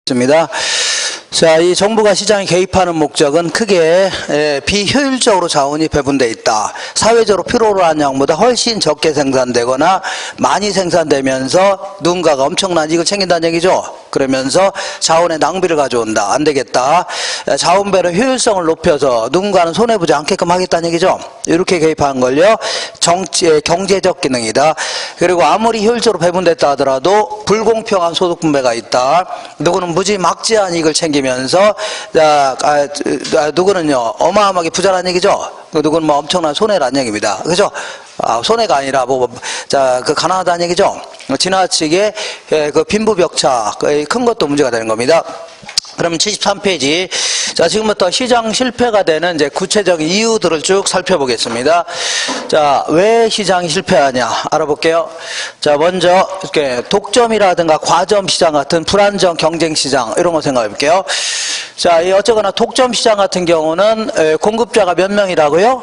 있습니다. 자, 이 정부가 시장에 개입하는 목적은 크게 비효율적으로 자원이 배분돼 있다. 사회적으로 필요로 하는 양보다 훨씬 적게 생산되거나 많이 생산되면서 누군가가 엄청난 이익을 챙긴다는 얘기죠. 그러면서 자원의 낭비를 가져온다. 안 되겠다. 자원배로 효율성을 높여서 누군가는 손해보지 않게끔 하겠다는 얘기죠. 이렇게 개입하는 걸요. 경제적 기능이다. 그리고 아무리 효율적으로 배분됐다 하더라도 불공평한 소득 분배가 있다. 누구는 무지막지한 이익을 챙기면서 누구는요 어마어마하게 부자라는 얘기죠. 누구는 뭐 엄청난 손해라는 얘기입니다. 그죠? 손해가 아니라 그 가난하다는 얘기죠. 지나치게 그 빈부격차 큰 것도 문제가 되는 겁니다. 그러면 73페이지. 자, 지금부터 시장 실패가 되는 이제 구체적인 이유들을 쭉 살펴보겠습니다. 자, 왜 시장이 실패하냐 알아볼게요. 자, 먼저 이렇게 독점이라든가 과점 시장 같은 불안정 경쟁 시장 이런 거 생각해 볼게요. 자, 이 어쨌거나 독점 시장 같은 경우는 공급자가 몇 명이라고요?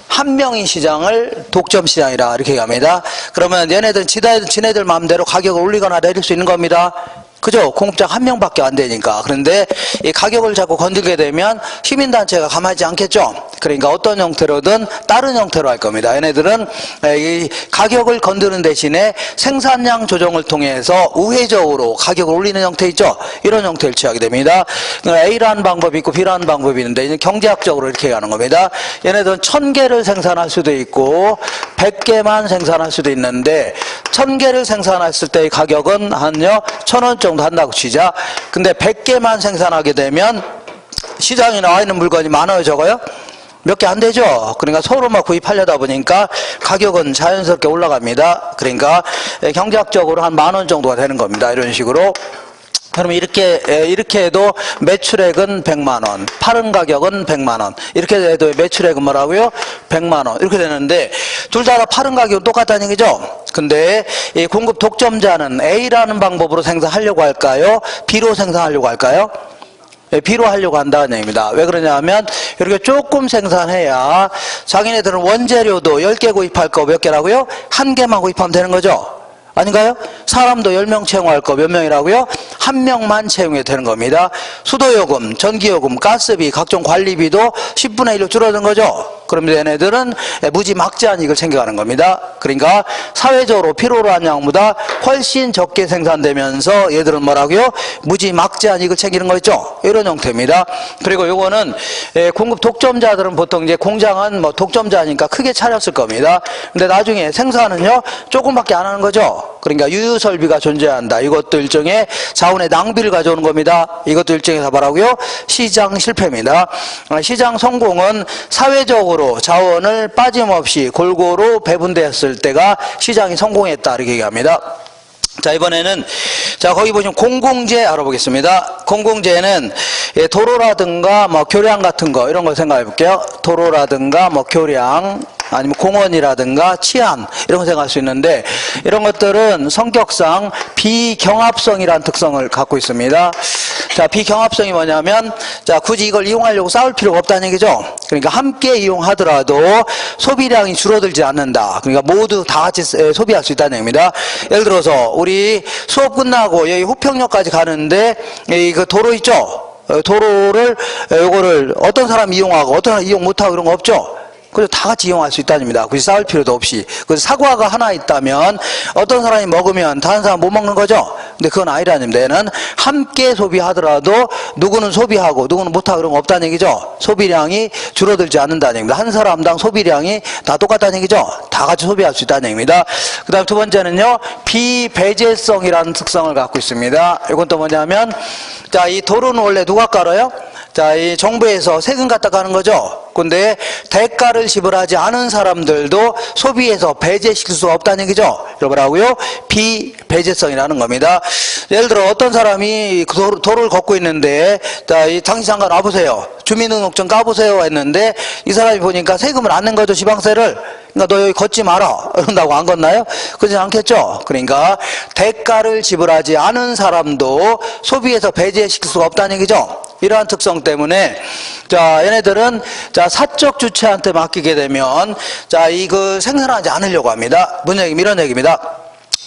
한 명인 시장을 독점 시장이라 이렇게 얘기합니다. 그러면 얘네들은 지네들 마음대로 가격을 올리거나 내릴 수 있는 겁니다. 그죠? 공급자가 한 명밖에 안 되니까. 그런데 이 가격을 자꾸 건들게 되면 시민단체가 가만히 있지 않겠죠? 그러니까 어떤 형태로든 다른 형태로 할 겁니다. 얘네들은 이 가격을 건드는 대신에 생산량 조정을 통해서 우회적으로 가격을 올리는 형태 있죠? 이런 형태를 취하게 됩니다. A라는 방법이 있고 B라는 방법이 있는데 경제학적으로 이렇게 하는 겁니다. 얘네들은 1000개를 생산할 수도 있고 100개만 생산할 수도 있는데 1000개를 생산했을 때의 가격은 한요 1000원 정도 한다고 치자. 근데 100개만 생산하게 되면 시장에 나와 있는 물건이 많아요, 적어요? 몇 개 안 되죠. 그러니까 서로만 구입하려다 보니까 가격은 자연스럽게 올라갑니다. 그러니까 경제학적으로 한 10,000원 정도가 되는 겁니다. 이런 식으로. 그러면 이렇게 해도 매출액은 100만원, 파는 가격은 100만원. 이렇게 해도 매출액은 뭐라고요? 100만원. 이렇게 되는데, 둘 다 파는 가격은 똑같다는 얘기죠? 근데, 이 공급 독점자는 A라는 방법으로 생산하려고 할까요? B로 생산하려고 할까요? B로 하려고 한다는 얘기입니다. 왜 그러냐면, 이렇게 조금 생산해야 자기네들은 원재료도 10개 구입할 거 몇 개라고요? 1개만 구입하면 되는 거죠? 아닌가요? 사람도 10명 채용할 거 몇 명이라고요? 1명만 채용해야 되는 겁니다. 수도요금, 전기요금, 가스비, 각종 관리비도 10분의 1로 줄어든 거죠. 그러면 얘네들은 무지막지한 이익을 챙겨가는 겁니다. 그러니까 사회적으로 필요로 한 양보다 훨씬 적게 생산되면서 얘들은 뭐라고요? 무지막지한 이익을 챙기는 거 있죠. 이런 형태입니다. 그리고 요거는 공급 독점자들은 보통 이제 공장은 뭐 독점자니까 크게 차렸을 겁니다. 근데 나중에 생산은요 조금밖에 안 하는 거죠. 그러니까 유유설비가 존재한다. 이것도 일종의 자원의 낭비를 가져오는 겁니다. 이것도 일종의 뭐라고요? 시장 실패입니다. 시장 성공은 사회적으로 자원을 빠짐없이 골고루 배분되었을 때가 시장이 성공했다. 이렇게 얘기합니다. 자, 이번에는 자 거기 보시면 공공재 알아보겠습니다. 공공재는 도로라든가 뭐 교량 같은 거 이런 걸 생각해 볼게요. 도로라든가 뭐 교량 아니면 공원이라든가 치안 이런 거 생각할 수 있는데 이런 것들은 성격상 비경합성이라는 특성을 갖고 있습니다. 자, 비경합성이 뭐냐면 자 굳이 이걸 이용하려고 싸울 필요가 없다는 얘기죠. 그러니까 함께 이용하더라도 소비량이 줄어들지 않는다. 그러니까 모두 다 같이 소비할 수 있다는 얘기입니다. 예를 들어서 우리 수업 끝나고 여기 후평역까지 가는데 그 도로 있죠. 도로를 요거를 어떤 사람 이용하고 어떤 사람 이용 못하고 이런 거 없죠. 그래서 다 같이 이용할 수 있다입니다. 굳이 싸울 필요도 없이. 그래서 사과가 하나 있다면 어떤 사람이 먹으면 다른 사람 못 먹는 거죠. 근데 그건 아니라는 얘는 함께 소비하더라도 누구는 소비하고 누구는 못하고 그런 거 없다는 얘기죠. 소비량이 줄어들지 않는다는 얘기입니다. 한 사람당 소비량이 다 똑같다는 얘기죠. 다 같이 소비할 수 있다는 얘기입니다. 그 다음 두 번째는요, 비배제성이라는 특성을 갖고 있습니다. 이건 또 뭐냐면, 자, 이 도로는 원래 누가 깔아요? 자, 이 정부에서 세금 갖다 가는 거죠. 근데 대가를 지불하지 않은 사람들도 소비에서 배제시킬 수 없다는 얘기죠. 뭐라고요? 비배제성이라는 겁니다. 예를 들어 어떤 사람이 도로를 걷고 있는데 자, 이 당시 잠깐 와보세요. 주민등록증 까보세요 했는데 이 사람이 보니까 세금을 안 낸 거죠. 지방세를. 그러니까 너 여기 걷지 마라 이런다고 안 걷나요? 그러지 않겠죠. 그러니까 대가를 지불하지 않은 사람도 소비에서 배제시킬 수가 없다는 얘기죠. 이러한 특성 때문에 자 얘네들은 자 사적 주체한테 맡기게 되면 자 이거 생산하지 않으려고 합니다. 무슨 얘기입니다? 이런 얘기입니다.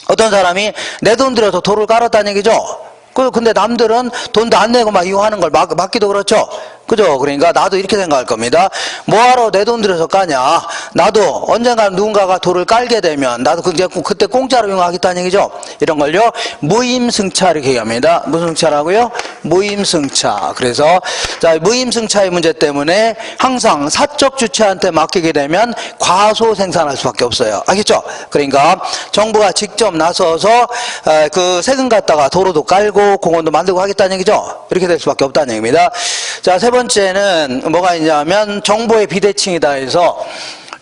어떤 사람이 내 돈 들여서 도로를 깔았다는 얘기죠. 근데 남들은 돈도 안 내고 막 이용하는 걸 막기도 그렇죠. 그죠? 그러니까 나도 이렇게 생각할 겁니다. 뭐하러 내 돈 들여서 까냐? 나도 언젠가 누군가가 돌을 깔게 되면 나도 그때 공짜로 이용하겠다는 얘기죠. 이런 걸요 무임승차 이렇게 얘기합니다. 무슨 승차라고요? 무임승차. 그래서 자 무임승차의 문제 때문에 항상 사적 주체한테 맡기게 되면 과소 생산할 수밖에 없어요. 알겠죠? 그러니까 정부가 직접 나서서 그 세금 갖다가 도로도 깔고 공원도 만들고 하겠다는 얘기죠. 이렇게 될 수밖에 없다는 얘기입니다. 자, 세 번째는 뭐가 있냐면 정보의 비대칭이다 해서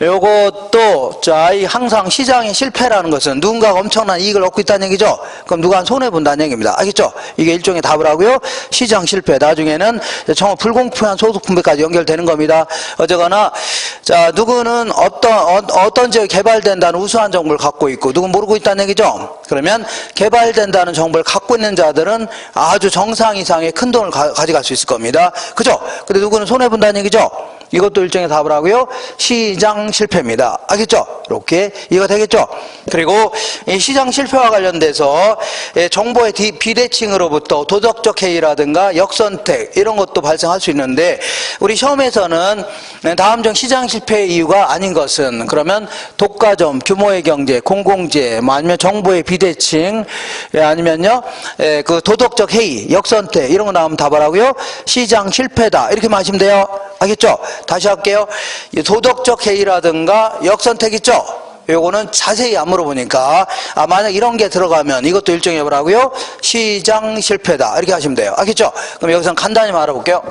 요것도 자, 항상 시장의 실패라는 것은 누군가가 엄청난 이익을 얻고 있다는 얘기죠. 그럼 누가 손해본다는 얘기입니다. 알겠죠? 이게 일종의 답을 하고요. 시장 실패. 나중에는 정말 불공평한 소득 분배까지 연결되는 겁니다. 어쨌거나 자, 누구는 어떤 지역이 개발된다는 우수한 정보를 갖고 있고 누구는 모르고 있다는 얘기죠. 그러면 개발된다는 정보를 갖고 있는 자들은 아주 정상 이상의 큰 돈을 가져갈 수 있을 겁니다. 그죠? 근데 누구는 손해본다는 얘기죠. 이것도 일종의 답을 하고요. 시장 실패입니다. 알겠죠? 이렇게 이해가 되겠죠? 그리고 이 시장 실패와 관련돼서 정보의 비대칭으로부터 도덕적 해이라든가 역선택 이런 것도 발생할 수 있는데 우리 시험에서는 다음 중 시장 실패의 이유가 아닌 것은 그러면 독과점, 규모의 경제, 공공재, 아니면 정보의 비대칭 아니면요 그 도덕적 해이, 역선택 이런 거 나오면 답을 하고요. 시장 실패다 이렇게 마시면 돼요. 알겠죠? 다시 할게요. 도덕적 해이라든가 역선택 있죠? 요거는 자세히 안 물어보니까 만약 이런 게 들어가면 이것도 일종의 뭐라고요? 시장 실패다 이렇게 하시면 돼요. 알겠죠? 그럼 여기서 간단히 말해볼게요.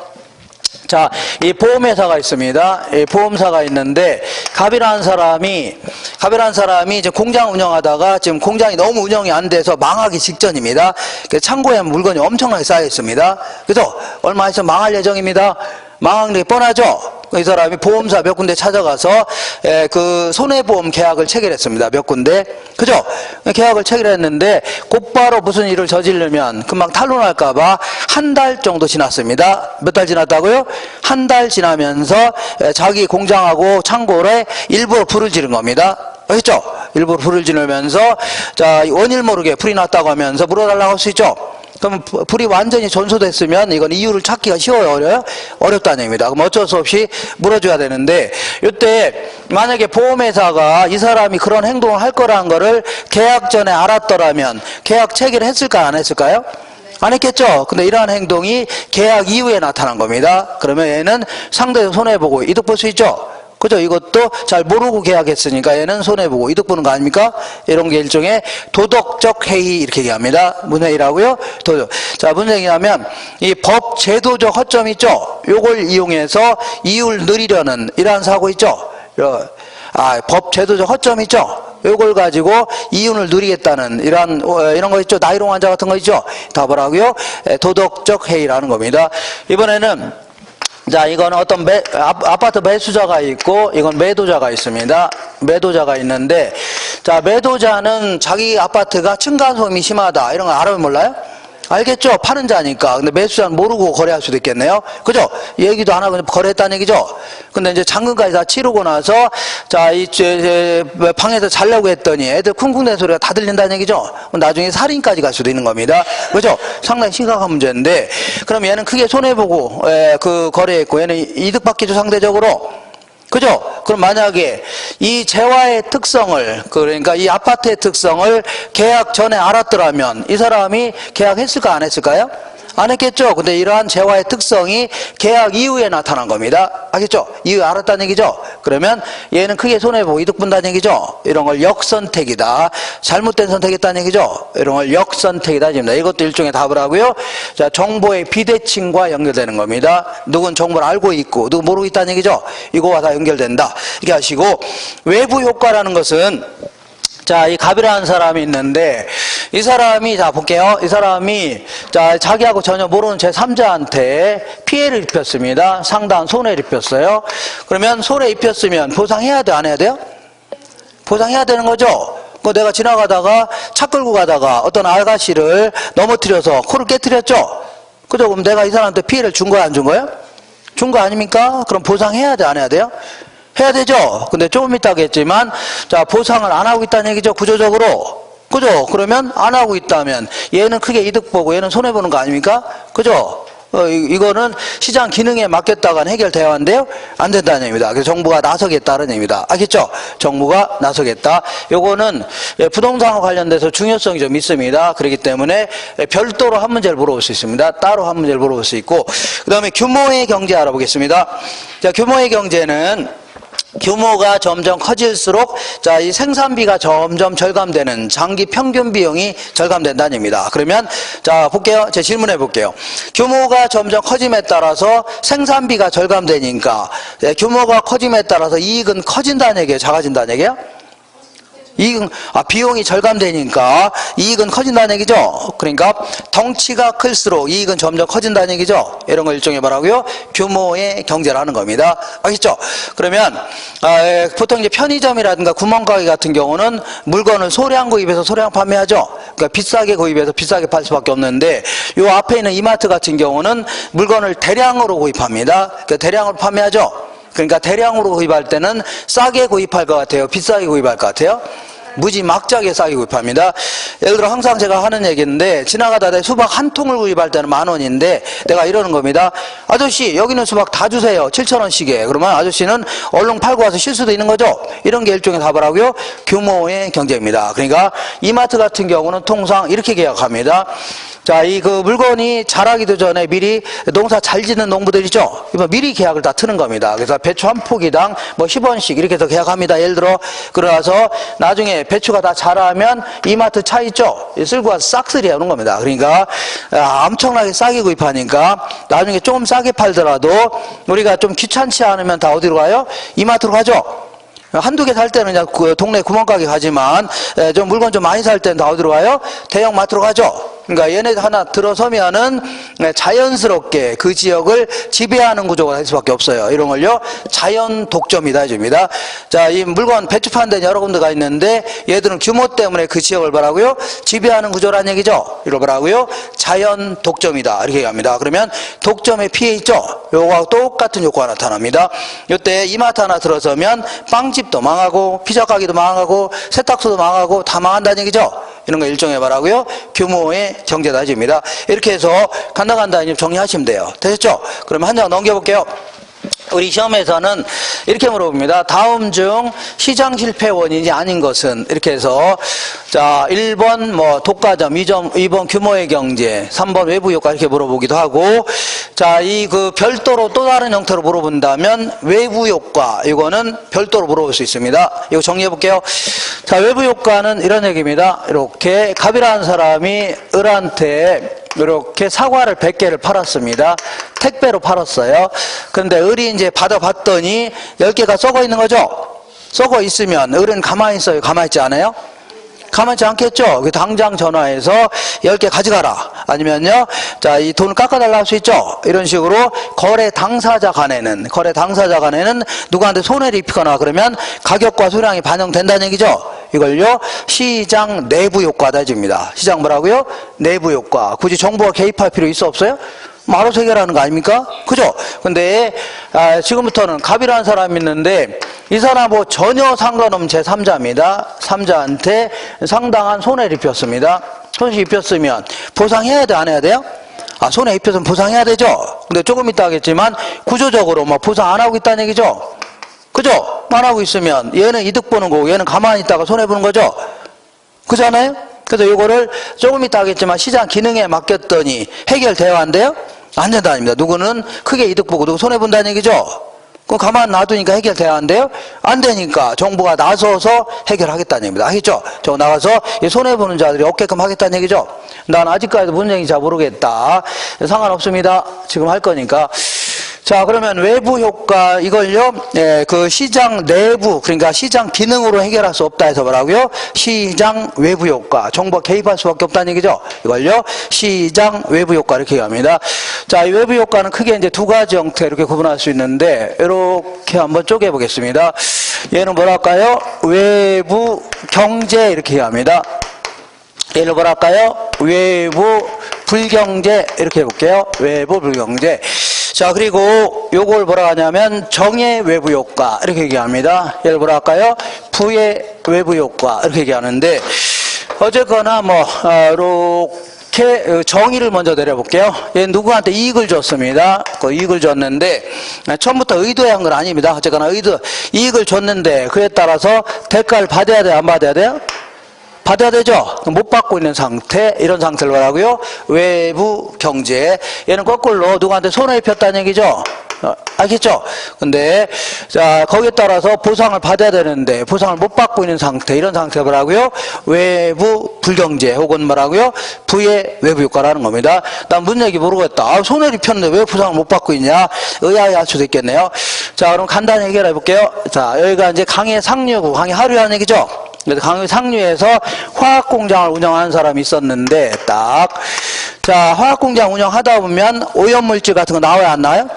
자, 이 보험회사가 있습니다. 이 보험사가 있는데 갑이라는 사람이 이제 공장 운영하다가 지금 공장이 너무 운영이 안 돼서 망하기 직전입니다. 창고에 물건이 엄청나게 쌓여 있습니다. 그래서 얼마 있으면 망할 예정입니다. 망한 게 뻔하죠. 이 사람이 보험사 몇 군데 찾아가서 그 손해보험 계약을 체결했습니다. 몇 군데. 그죠? 계약을 체결했는데 곧바로 무슨 일을 저지르면 금방 탄로날까봐 한 달 정도 지났습니다. 몇 달 지났다고요? 한 달 지나면서 자기 공장하고 창고에 일부러 불을 지른 겁니다. 알겠죠? 일부러 불을 지르면서 자 원일 모르게 불이 났다고 하면서 물어달라고 할 수 있죠? 그럼 불이 완전히 전소됐으면 이건 이유를 찾기가 쉬워요? 어려요? 어렵다는 얘기입니다. 그럼 어쩔 수 없이 물어줘야 되는데 이때 만약에 보험회사가 이 사람이 그런 행동을 할 거라는 거를 계약 전에 알았더라면 계약 체결을 했을까요? 안 했을까요? 안 했겠죠? 근데 이러한 행동이 계약 이후에 나타난 겁니다. 그러면 얘는 상대에서 손해보고 이득 볼 수 있죠? 그죠? 이것도 잘 모르고 계약했으니까 얘는 손해보고 이득 보는 거 아닙니까? 이런 게 일종의 도덕적 해이 이렇게 얘기합니다. 무슨 해이라고요? 도덕. 자, 무슨 얘기냐면 이 법 제도적 허점 있죠? 요걸 이용해서 이율 늘리려는 이러한 사고 있죠? 법 제도적 허점 있죠? 요걸 가지고 이윤을 누리겠다는 이런 거 있죠? 나이롱 환자 같은 거 있죠? 답을 하고요. 도덕적 해이라는 겁니다. 이번에는 자, 이거는 어떤 아파트 매수자가 있고, 이건 매도자가 있습니다. 매도자가 있는데, 자, 매도자는 자기 아파트가 층간소음이 심하다. 이런 거 알아면 몰라요? 알겠죠? 파는 자니까. 근데 매수자는 모르고 거래할 수도 있겠네요. 그죠? 얘기도 안 하고 거래했다는 얘기죠? 근데 이제 잔금까지 다 치르고 나서, 자, 방에서 자려고 했더니 애들 쿵쿵대는 소리가 다 들린다는 얘기죠? 나중에 살인까지 갈 수도 있는 겁니다. 그죠? 상당히 심각한 문제인데, 그럼 얘는 크게 손해보고, 그 거래했고, 얘는 이득 받기죠, 상대적으로. 그죠? 그럼 만약에 이 재화의 특성을 그러니까 이 아파트의 특성을 계약 전에 알았더라면 이 사람이 계약했을까 안 했을까요? 안 했겠죠. 근데 이러한 재화의 특성이 계약 이후에 나타난 겁니다. 알겠죠? 이후에 알았다는 얘기죠. 그러면 얘는 크게 손해보고 이득 본다는 얘기죠. 이런 걸 역선택이다. 잘못된 선택했다는 얘기죠. 이런 걸 역선택이다. 이것도 일종의 답을 하고요. 자, 정보의 비대칭과 연결되는 겁니다. 누군 정보를 알고 있고 누군 모르고 있다는 얘기죠. 이거와 다 연결된다. 이렇게 하시고 외부 효과라는 것은 자, 이 갑이라는 사람이 있는데 이 사람이 자 볼게요. 이 사람이 자 자기하고 전혀 모르는 제3자한테 피해를 입혔습니다. 상당한 손해를 입혔어요. 그러면 손해 입혔으면 보상해야 돼, 안 해야 돼요? 보상해야 되는 거죠. 내가 지나가다가 차 끌고 가다가 어떤 아가씨를 넘어뜨려서 코를 깨뜨렸죠. 그죠? 그럼 내가 이 사람한테 피해를 준 거야, 안 준 거예요? 준 거 아닙니까? 그럼 보상해야 돼, 안 해야 돼요? 해야 되죠. 근데 조금 이따 하겠지만 자 보상을 안 하고 있다는 얘기죠. 구조적으로. 그죠? 그러면 안 하고 있다면 얘는 크게 이득 보고 얘는 손해 보는 거 아닙니까? 그죠? 이거는 시장 기능에 맡겼다가는 해결돼야 하는데요, 안 된다는 얘기입니다. 그래서 정부가 나서겠다는 얘기입니다. 알겠죠? 정부가 나서겠다. 요거는 부동산과 관련돼서 중요성이 좀 있습니다. 그렇기 때문에 별도로 한 문제를 물어볼 수 있습니다. 따로 한 문제를 물어볼 수 있고, 그 다음에 규모의 경제 알아보겠습니다. 자, 규모의 경제는 규모가 점점 커질수록 자, 이 생산비가 점점 절감되는 장기 평균 비용이 절감된다는 얘기입니다. 그러면 자, 볼게요. 제 질문해 볼게요. 규모가 점점 커짐에 따라서 생산비가 절감되니까 규모가 커짐에 따라서 이익은 커진다는 얘기예요, 작아진다는 얘기예요? 이익은, 비용이 절감되니까 이익은 커진다는 얘기죠. 그러니까 덩치가 클수록 이익은 점점 커진다는 얘기죠. 이런 걸 일종의 뭐라고요? 규모의 경제라는 겁니다. 아시죠? 그러면 보통 이제 편의점이라든가 구멍가게 같은 경우는 물건을 소량 구입해서 소량 판매하죠. 그러니까 비싸게 구입해서 비싸게 팔 수밖에 없는데, 요 앞에 있는 이마트 같은 경우는 물건을 대량으로 구입합니다. 그러니까 대량으로 판매하죠. 그러니까 대량으로 구입할 때는 싸게 구입할 것 같아요, 비싸게 구입할 것 같아요? 무지막지하게 싸게 구입합니다. 예를 들어 항상 제가 하는 얘기인데, 지나가다 내 수박 한 통을 구입할 때는 10,000원인데 내가 이러는 겁니다. 아저씨, 여기는 수박 다 주세요, 7,000원씩에. 그러면 아저씨는 얼른 팔고 와서 쉴 수도 있는 거죠. 이런 게 일종의 답이라고요, 규모의 경제입니다. 그러니까 이마트 같은 경우는 통상 이렇게 계약합니다. 자, 이 그 물건이 자라기도 전에 미리 농사 잘 짓는 농부들이죠. 이거 미리 계약을 다 트는 겁니다. 그래서 배추 한 포기당 뭐 10원씩 이렇게 해서 계약합니다. 예를 들어, 그러나서 나중에 배추가 다 자라면 이마트 차 있죠. 쓸고 와서 싹쓸이 하는 겁니다. 그러니까 엄청나게 싸게 구입하니까 나중에 조금 싸게 팔더라도 우리가 좀 귀찮지 않으면 다 어디로 가요? 이마트로 가죠. 한두 개 살 때는 그냥 그 동네 구멍가게 가지만 좀 물건 좀 많이 살 때는 다 어디로 가요? 대형 마트로 가죠. 그러니까 얘네 하나 들어서면은 자연스럽게 그 지역을 지배하는 구조가 될 수밖에 없어요. 이런 걸요, 자연 독점이다 해줍니다. 자, 이 물건 배추 파는 데는 여러 군데가 있는데 얘들은 규모 때문에 그 지역을 뭐라고요? 지배하는 구조라는 얘기죠. 이걸 뭐라고요? 자연 독점이다, 이렇게 얘기합니다. 그러면 독점의 피해 있죠. 요거와 똑같은 효과가 나타납니다. 이때 이마트 하나 들어서면 빵집도 망하고 피자 가게도 망하고 세탁소도 망하고 다 망한다는 얘기죠. 이런 거 일종의 뭐라고요? 규모의 경제다 해줍니다. 이렇게 해서 간단간단히 정리하시면 돼요. 되셨죠? 그러면 한 장 넘겨볼게요. 우리 시험에서는 이렇게 물어봅니다. 다음 중 시장 실패 원인이 아닌 것은, 이렇게 해서 자, 1번 뭐 독과점, 2번 규모의 경제, 3번 외부 효과, 이렇게 물어보기도 하고, 자, 이 그 별도로 또 다른 형태로 물어본다면 외부 효과, 이거는 별도로 물어볼 수 있습니다. 이거 정리해 볼게요. 자, 외부 효과는 이런 얘기입니다. 이렇게 갑이라는 사람이 을한테 이렇게 사과를 100개를 팔았습니다. 택배로 팔았어요. 근데 을이 이제 받아봤더니 10개가 썩어 있는 거죠. 썩어 있으면 을은 가만히 있어요, 가만히 있지 않아요? 가만히 있지 않겠죠. 당장 전화해서 10개 가져가라, 아니면요, 자, 이 돈을 깎아달라 할 수 있죠. 이런 식으로 거래 당사자 간에는 누구한테 손해를 입히거나 그러면 가격과 수량이 반영된다는 얘기죠. 이걸요, 시장 내부 효과다 해줍니다. 시장 뭐라고요? 내부 효과. 굳이 정부가 개입할 필요 있어 없어요? 알아서 해결하는 거 아닙니까? 그죠? 근데 지금부터는 갑이라는 사람이 있는데, 이 사람하고 전혀 상관없는 제3자입니다. 3자한테 상당한 손해를 입혔습니다. 손실 입혔으면 보상해야 돼, 안 해야 돼요? 손해 입혔으면 보상해야 되죠? 근데 조금 이따 하겠지만 구조적으로 뭐 보상 안 하고 있다는 얘기죠? 그죠? 안 하고 있으면 얘는 이득 보는 거고 얘는 가만히 있다가 손해 보는 거죠? 그렇잖아요? 그래서 이거를 조금 이따 하겠지만 시장 기능에 맡겼더니 해결돼야 한대요? 안 된다입니다. 누구는 크게 이득 보고 누구 손해 본다는 얘기죠? 그럼 가만 놔두니까 해결돼야 한대요? 안 되니까 정부가 나서서 해결하겠다는 얘기입니다. 아시죠? 저 나가서 손해 보는 자들이 없게끔 하겠다는 얘기죠? 난 아직까지도 무슨 얘기인지 잘 모르겠다. 상관없습니다. 지금 할 거니까. 자, 그러면 외부 효과, 이걸요, 그 시장 내부, 그러니까 시장 기능으로 해결할 수 없다 해서 뭐라고요? 시장 외부 효과. 정부가 개입할 수밖에 없다는 얘기죠. 이걸요, 시장 외부 효과, 이렇게 얘기합니다. 자, 이 외부 효과는 크게 이제 두 가지 형태 이렇게 구분할 수 있는데, 이렇게 한번 쪼개 보겠습니다. 얘는 뭐랄까요? 외부 경제, 이렇게 얘기합니다. 얘를 뭐랄까요? 외부 불경제, 이렇게 해볼게요. 외부 불경제. 자, 그리고 요걸 뭐라 하냐면 정의 외부 효과, 이렇게 얘기합니다. 얘를 뭐라 할까요? 부의 외부 효과, 이렇게 얘기하는데, 어쨌거나 이렇게 정의를 먼저 내려볼게요. 얘 누구한테 이익을 줬습니다. 그 이익을 줬는데 처음부터 의도한 건 아닙니다. 어쨌거나 이익을 줬는데 그에 따라서 대가를 받아야 돼요? 안 받아야 돼요? 받아야 되죠? 못 받고 있는 상태, 이런 상태를 말하고요. 외부 경제. 얘는 거꾸로 누구한테 손해 입혔다는 얘기죠? 알겠죠? 근데, 자, 거기에 따라서 보상을 받아야 되는데, 보상을 못 받고 있는 상태, 이런 상태를 뭐라고요? 외부 불경제, 혹은 뭐라고요? 부의 외부 효과라는 겁니다. 난 무슨 얘기 모르겠다. 아, 손해를 입혔는데 왜 보상을 못 받고 있냐? 의아해할 수도 있겠네요. 자, 그럼 간단히 해결해 볼게요. 자, 여기가 이제 강의 상류고, 강의 하류라는 얘기죠? 그래서 강의 상류에서 화학공장을 운영하는 사람이 있었는데, 자, 화학공장 운영하다 보면 오염물질 같은 거 나와요, 안 나와요?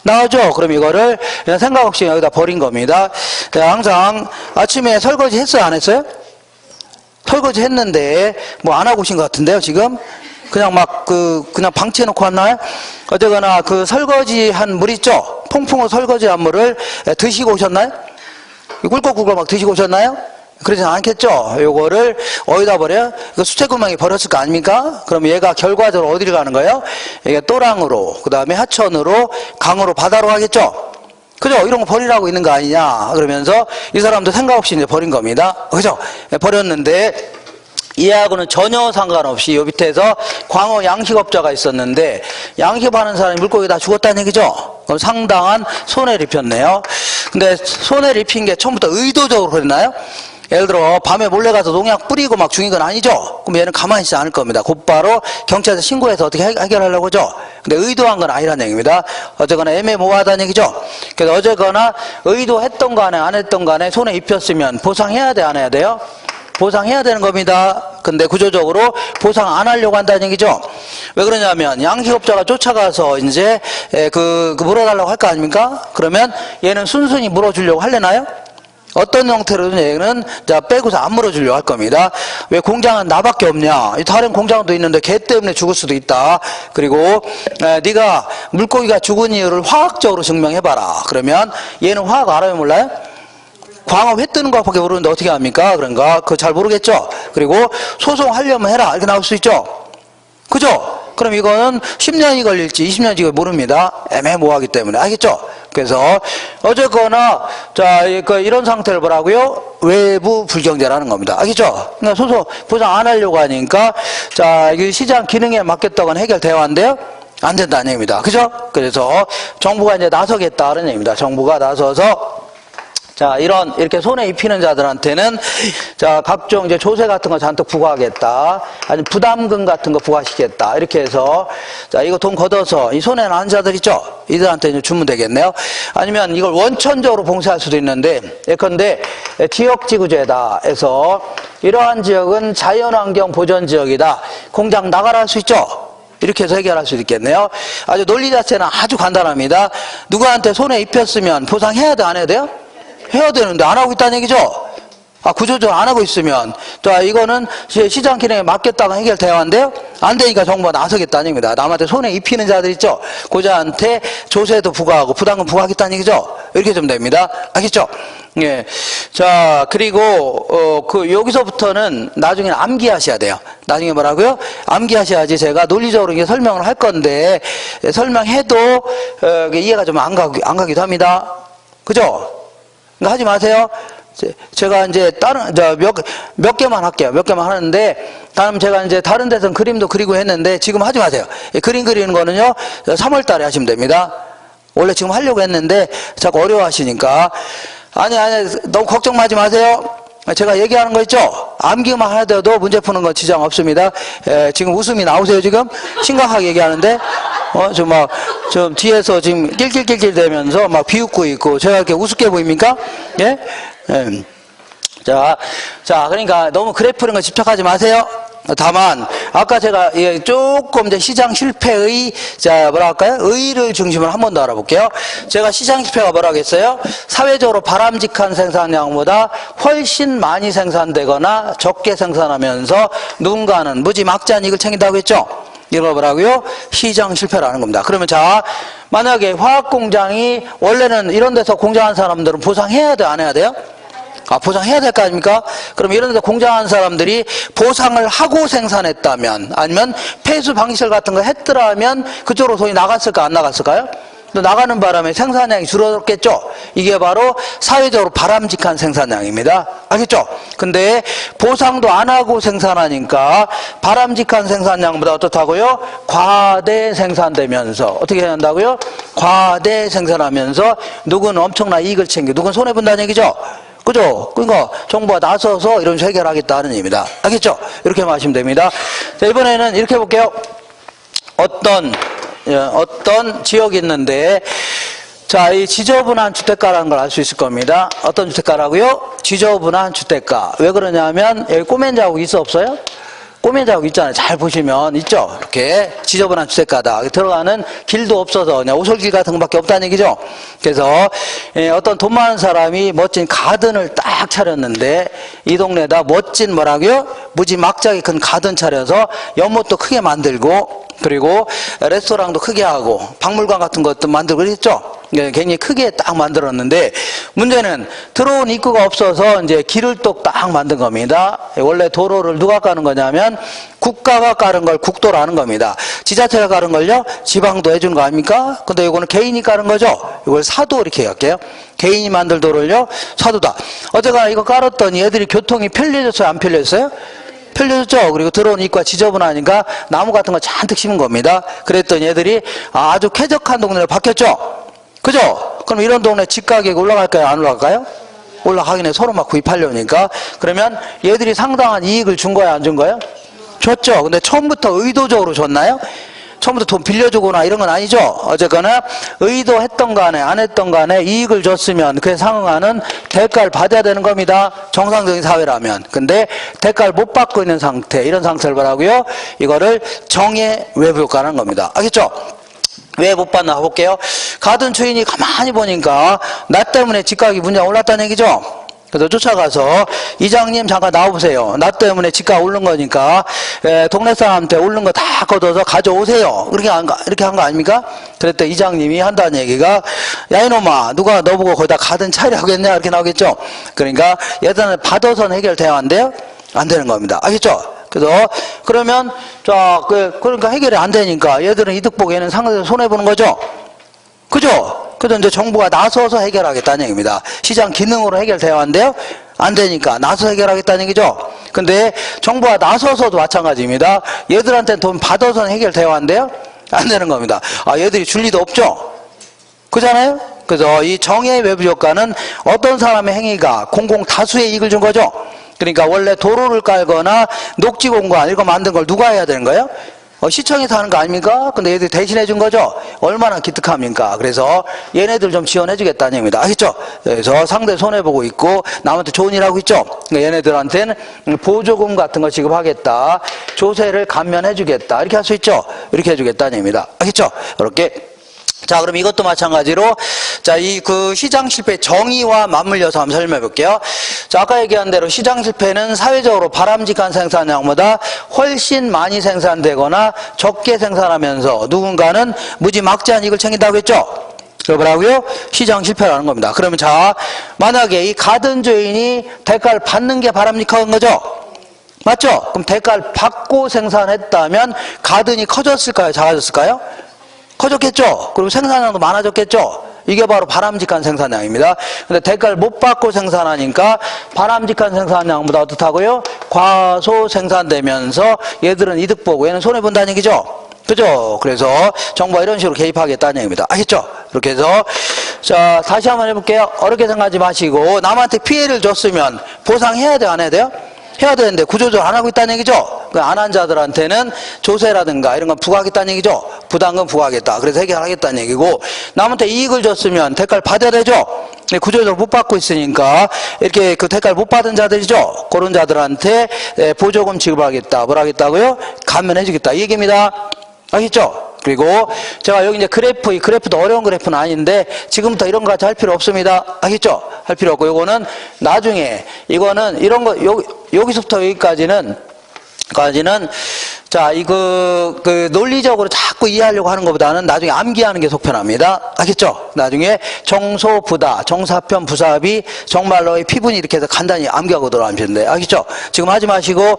나오죠? 그럼 이거를 그냥 생각 없이 여기다 버린 겁니다. 항상 아침에 설거지 했어요? 안 했어요? 설거지 했는데, 안 하고 오신 것 같은데요, 지금? 그냥 그냥 방치해 놓고 왔나요? 어쨌거나 그 설거지한 물 있죠? 퐁퐁으로 설거지한 물을 드시고 오셨나요? 꿀꺽꿀꺽 막 드시고 오셨나요? 그러진 않겠죠? 요거를 어디다 버려요? 이거 수채구멍에 버렸을 거 아닙니까? 그럼 얘가 결과적으로 어디를 가는 거예요? 얘가 또랑으로, 그 다음에 하천으로, 강으로, 바다로 가겠죠? 그죠? 이런 거 버리라고 있는 거 아니냐? 그러면서 이 사람도 생각 없이 이제 버린 겁니다. 그죠? 버렸는데, 이하고는 전혀 상관없이 요 밑에서 광어 양식업자가 있었는데 양식하는 사람이 물고기 다 죽었다는 얘기죠. 그럼 상당한 손해를 입혔네요. 근데 손해를 입힌 게 처음부터 의도적으로 그랬나요? 예를 들어 밤에 몰래 가서 농약 뿌리고 막 죽인 건 아니죠. 그럼 얘는 가만히 있지 않을 겁니다. 곧바로 경찰에 신고해서 어떻게 해결하려고 하죠. 근데 의도한 건 아니라는 얘기입니다. 어쨌거나 애매모호하다는 얘기죠. 그래서 어쨌거나 의도했던 간에 안 했던 간에 손해 입혔으면 보상해야 돼, 안 해야 돼요? 보상해야 되는 겁니다. 근데 구조적으로 보상 안 하려고 한다는 얘기죠. 왜 그러냐면 양식업자가 쫓아가서 이제 물어달라고 할 거 아닙니까? 그러면 얘는 순순히 물어주려고 하려나요? 어떤 형태로든 얘는 빼고서 안 물어주려고 할 겁니다. 왜 공장은 나밖에 없냐? 다른 공장도 있는데 걔 때문에 죽을 수도 있다. 그리고 네가 물고기가 죽은 이유를 화학적으로 증명해봐라. 그러면 얘는 화학 알아요, 몰라요? 광어 회 뜨는 것밖에 모르는데 어떻게 합니까? 그런가? 그거 잘 모르겠죠? 그리고 소송하려면 해라. 이렇게 나올 수 있죠? 그죠? 그럼 이거는 10년이 걸릴지 20년이 모릅니다. 애매모호하기 때문에. 알겠죠? 그래서 어쨌거나 이런 상태를 뭐라고요? 외부 불경제라는 겁니다. 알겠죠? 그러니까 보상 안 하려고 하니까 이 시장 기능에 맞겠다고는 해결되어야 한대요? 안 된다는 얘기입니다. 그죠? 그래서 정부가 이제 나서겠다는 얘기입니다. 정부가 나서서 이렇게 손해 입히는 자들한테는, 각종 이제 조세 같은 거 잔뜩 부과하겠다. 아니면 부담금 같은 거 부과시키겠다. 이렇게 해서, 이거 돈 걷어서, 이 손해 난 자들 있죠? 이들한테 이제 주면 되겠네요. 아니면 이걸 원천적으로 봉쇄할 수도 있는데, 예컨대, 지역지구제다 해서, 이러한 지역은 자연환경 보전지역이다. 공장 나가라 할 수 있죠? 이렇게 해서 해결할 수 있겠네요. 아주 논리 자체는 아주 간단합니다. 누구한테 손해 입혔으면 보상해야 돼, 안 해야 돼요? 해야 되는데 안 하고 있다는 얘기죠. 구조적으로 안 하고 있으면 이거는 시장 기능에 맞겠다고 해결돼야 한대요. 안 되니까 정부가 나서겠다는 얘기입니다. 남한테 손해 입히는 자들 있죠. 고자한테 조세도 부과하고 부담금 부과하겠다는 얘기죠. 이렇게 좀 됩니다. 알겠죠? 예. 그리고 여기서부터는 나중에는 암기하셔야 돼요. 나중에 뭐라고요? 암기하셔야지 제가 논리적으로 이게 설명을 할 건데 설명해도 이해가 좀 안 가기도 합니다. 그죠? 그러니까 하지 마세요. 제가 이제 다른 몇 개만 할게요. 몇 개만 하는데 다음 제가 이제 다른 데서는 그림도 그리고 했는데 지금 하지 마세요. 그림 그리는 거는요 3월 달에 하시면 됩니다. 원래 지금 하려고 했는데 자꾸 어려워하시니까 아니 너무 걱정하지 마세요. 제가 얘기하는 거 있죠? 암기만 하더라도 문제 푸는 건 지장 없습니다. 지금 웃음이 나오세요, 지금? 심각하게 얘기하는데? 좀 뒤에서 지금 낄낄낄낄 대면서 막 비웃고 있고, 제가 이렇게 우습게 보입니까? 예? 그러니까 너무 그래프는 거 집착하지 마세요. 다만, 아까 제가 조금 이제 시장 실패의, 의의를 중심으로 한 번 더 알아볼게요. 제가 시장 실패가 뭐라고 했어요? 사회적으로 바람직한 생산량보다 훨씬 많이 생산되거나 적게 생산하면서 누군가는 무지막지한 이익을 챙긴다고 했죠? 이걸 뭐라고요? 시장 실패라는 겁니다. 그러면 만약에 화학공장이 원래는 이런 데서 공장한 사람들은 보상해야 돼, 안 해야 돼요? 보상해야 될 거 아닙니까? 그럼 이런 데 공장하는 사람들이 보상을 하고 생산했다면, 아니면 폐수 방실 같은 거 했더라면 그쪽으로 돈이 나갔을까, 안 나갔을까요? 또 나가는 바람에 생산량이 줄어들었겠죠? 이게 바로 사회적으로 바람직한 생산량입니다. 알겠죠? 근데 보상도 안 하고 생산하니까 바람직한 생산량보다 어떻다고요? 과대 생산되면서 어떻게 해야 한다고요? 과대 생산하면서 누구는 엄청난 이익을 챙겨, 누구는 손해본다는 얘기죠? 그죠? 그러니까 정부가 나서서 이런 식으로 해결하겠다는 얘기입니다. 알겠죠? 이렇게 마시면 됩니다. 자, 이번에는 이렇게 해볼게요. 어떤 지역이 있는데, 자, 이 지저분한 주택가라는 걸 알 수 있을 겁니다. 어떤 주택가라고요? 지저분한 주택가. 왜 그러냐면 여기 꼬맨 자국 있어 없어요? 꼬맨 자국 있잖아요. 잘 보시면 있죠? 이렇게 지저분한 주택가다. 들어가는 길도 없어서 그냥 오솔길 같은 것밖에 없다는 얘기죠. 그래서 어떤 돈 많은 사람이 멋진 가든을 딱 차렸는데, 이 동네에다 멋진 뭐라고요? 무지막지하게 큰 가든 차려서 연못도 크게 만들고, 그리고 레스토랑도 크게 하고 박물관 같은 것도 만들고 그랬죠. 굉장히 크게 딱 만들었는데, 문제는 들어온 입구가 없어서 이제 길을 또 딱 만든 겁니다. 원래 도로를 누가 까는 거냐면 국가가 까는 걸 국도라는 겁니다. 지자체가 까는 걸요 지방도 해주는 거 아닙니까? 근데 이거는 개인이 까는 거죠. 이걸 사도 이렇게 할게요. 개인이 만들 도로를요 사도다. 어제가 이거 깔았더니 얘들이 교통이 편리해졌어요, 안 편리했어요? 편리해졌죠. 그리고 들어온 입구가 지저분하니까 나무 같은 거 잔뜩 심은 겁니다. 그랬더니 애들이 아주 쾌적한 동네로 바뀌었죠. 그죠? 그럼 이런 동네 집가격이 올라갈까요, 안 올라갈까요? 올라가긴 해. 서로 막 구입하려니까. 그러면 얘들이 상당한 이익을 준 거야, 안 준 거예요? 줬죠. 근데 처음부터 의도적으로 줬나요? 처음부터 돈 빌려주거나 이런 건 아니죠. 어쨌거나 의도했던 간에 안 했던 간에 이익을 줬으면 그에 상응하는 대가를 받아야 되는 겁니다. 정상적인 사회라면. 근데 대가를 못 받고 있는 상태, 이런 상태를 뭐라고요? 이거를 정의 외부 효과라는 겁니다. 알겠죠? 왜 못 받나 볼게요. 가든 주인이 가만히 보니까 나 때문에 집가격이 문제가 올랐다는 얘기죠. 그래서 쫓아가서 이장님 잠깐 나와보세요. 나 때문에 집가 오른 거니까 동네 사람한테 오른 거 다 걷어서 가져오세요. 이렇게 한 거 아닙니까? 그랬더니 이장님이 한다는 얘기가, 야 이놈아, 누가 너보고 거기다 가든 차려하겠냐, 이렇게 나오겠죠. 그러니까 예전에 받아서는 해결돼야 안 돼요? 안 되는 겁니다. 알겠죠? 그래서 그러면 그러니까 해결이 안 되니까 얘들은 이득 보고 얘는 상대적으로 손해 보는 거죠. 그죠? 그래서 이제 정부가 나서서 해결하겠다는 얘기입니다. 시장 기능으로 해결돼야 한대요? 안 되니까 나서서 해결하겠다는 얘기죠. 근데 정부가 나서서도 마찬가지입니다. 얘들한테 돈 받아서는 해결돼야 한대요? 안 되는 겁니다. 얘들이 줄 리도 없죠. 그잖아요? 그래서 이 정의 외부 효과는 어떤 사람의 행위가 공공 다수의 이익을 준 거죠. 그러니까 원래 도로를 깔거나 녹지공간 이거 만든 걸 누가 해야 되는 거예요? 시청에서 하는 거 아닙니까? 근데 얘들이 대신해 준 거죠? 얼마나 기특합니까? 그래서 얘네들 좀 지원해 주겠다는 얘기입니다. 알겠죠? 그래서 상대 손해보고 있고 남한테 좋은 일 하고 있죠? 그러니까 얘네들한테는 보조금 같은 거 지급하겠다. 조세를 감면해 주겠다. 이렇게 할 수 있죠? 이렇게 해 주겠다는 얘기입니다. 알겠죠? 이렇게. 자, 그럼 이것도 마찬가지로, 자, 그 시장 실패 정의와 맞물려서 한번 설명해 볼게요. 자, 아까 얘기한 대로 시장 실패는 사회적으로 바람직한 생산량보다 훨씬 많이 생산되거나 적게 생산하면서 누군가는 무지막지한 이익을 챙긴다고 했죠? 그거 뭐라고요? 시장 실패라는 겁니다. 그러면 자, 만약에 이 가든 주인이 대가를 받는 게 바람직한 거죠? 맞죠? 그럼 대가를 받고 생산했다면 가든이 커졌을까요? 작아졌을까요? 커졌겠죠? 그리고 생산량도 많아졌겠죠? 이게 바로 바람직한 생산량입니다. 근데 대가를 못 받고 생산하니까 바람직한 생산량보다 어떻다고요? 과소 생산되면서 얘들은 이득 보고 얘는 손해본다는 얘기죠? 그죠? 그래서 정부가 이런 식으로 개입하겠다는 얘기입니다. 아시죠? 이렇게 해서, 자, 다시 한번 해볼게요. 어렵게 생각하지 마시고, 남한테 피해를 줬으면 보상해야 돼요? 안 해야 돼요? 해야 되는데 구조조절 안 하고 있다는 얘기죠. 안 한 자들한테는 조세라든가 이런 건 부과하겠다는 얘기죠. 부담금 부과하겠다. 그래서 해결하겠다는 얘기고, 남한테 이익을 줬으면 대가를 받아야 되죠. 구조조절 못 받고 있으니까 이렇게 그 대가를 못 받은 자들이죠. 그런 자들한테 보조금 지급하겠다. 뭘 하겠다고요? 감면해 주겠다. 이 얘기입니다. 아시죠? 그리고 제가 여기 이제 그래프, 이 그래프도 어려운 그래프는 아닌데 지금부터 이런 거 같이 할 필요 없습니다. 알겠죠? 할 필요 없고, 요거는 나중에, 이거는 이런 거, 여기서부터 여기까지는 자, 그 논리적으로 자꾸 자꾸 이해하려고 하는 것보다는 나중에 암기하는 게 속편합니다. 알겠죠? 나중에 정소, 부다, 정사편, 부사합이, 정말로의 피분이 이렇게 해서 간단히 암기하고 돌아가면 돼. 알겠죠? 지금 하지 마시고,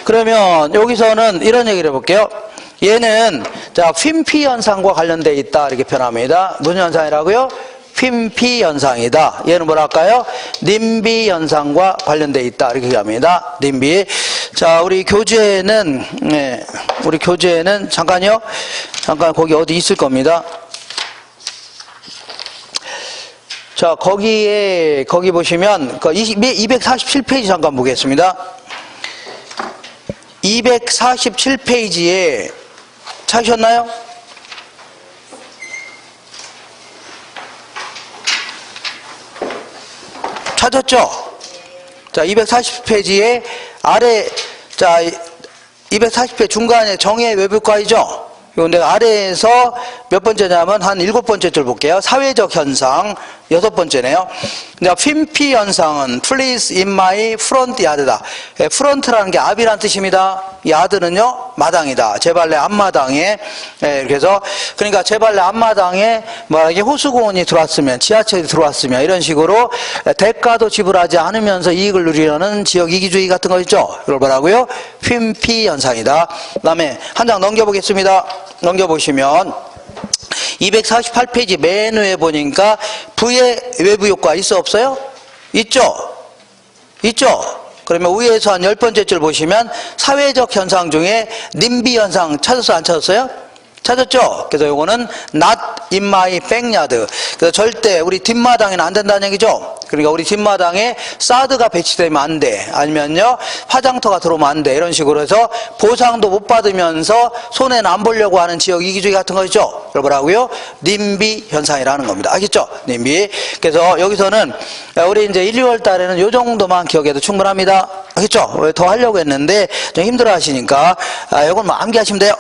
그러면 여기서는 이런 얘기를 해볼게요. 얘는, 자, 휨피 현상과 관련되어 있다. 이렇게 표현합니다. 무슨 현상이라고요? 휨피 현상이다. 얘는 뭐라 할까요? 님비 현상과 관련되어 있다. 이렇게 얘기합니다. 님비. 자, 우리 교재에는, 우리 교재에는, 잠깐요. 잠깐, 거기 어디 있을 겁니다. 자, 거기 보시면, 247페이지 잠깐 보겠습니다. 247페이지에 찾으셨나요? 찾았죠? 자, 240페이지에 아래, 자, 240페이지 중간에 정의 외부과이죠? 근데 아래에서 몇 번째냐면 한 7번째 줄 볼게요. 사회적 현상 6번째네요. 휨피 현상은 Please in my front yard다. 프런트라는 게 앞이란 뜻입니다. 야드는요 마당이다. 제 발레 앞마당에. 그래서 그러니까 제 발레 앞마당에 뭐라게 호수공원이 들어왔으면, 지하철이 들어왔으면 이런 식으로 대가도 지불하지 않으면서 이익을 누리려는 지역 이기주의 같은 거 있죠. 이걸 뭐라고요? 휨피 현상이다. 그다음에 한 장 넘겨보겠습니다. 넘겨보시면 248페이지 맨 위에 보니까 부의 외부 효과 있어 없어요? 있죠? 있죠? 그러면 위에서 한 10번째 줄 보시면 사회적 현상 중에 님비 현상 찾았어요? 안 찾았어요? 찾았죠? 그래서 요거는 not in my backyard. 그래서 절대 우리 뒷마당에는 안 된다는 얘기죠? 그러니까 우리 뒷마당에 사드가 배치되면 안 돼. 아니면요, 화장터가 들어오면 안 돼. 이런 식으로 해서 보상도 못 받으면서 손해는 안 보려고 하는 지역 이기주의 같은 거 있죠? 그걸 뭐라고요? 님비 현상이라는 겁니다. 알겠죠? 님비. 그래서 여기서는 우리 이제 1, 2월 달에는 요 정도만 기억해도 충분합니다. 알겠죠? 더 하려고 했는데 좀 힘들어 하시니까, 요건 뭐 암기하시면 돼요.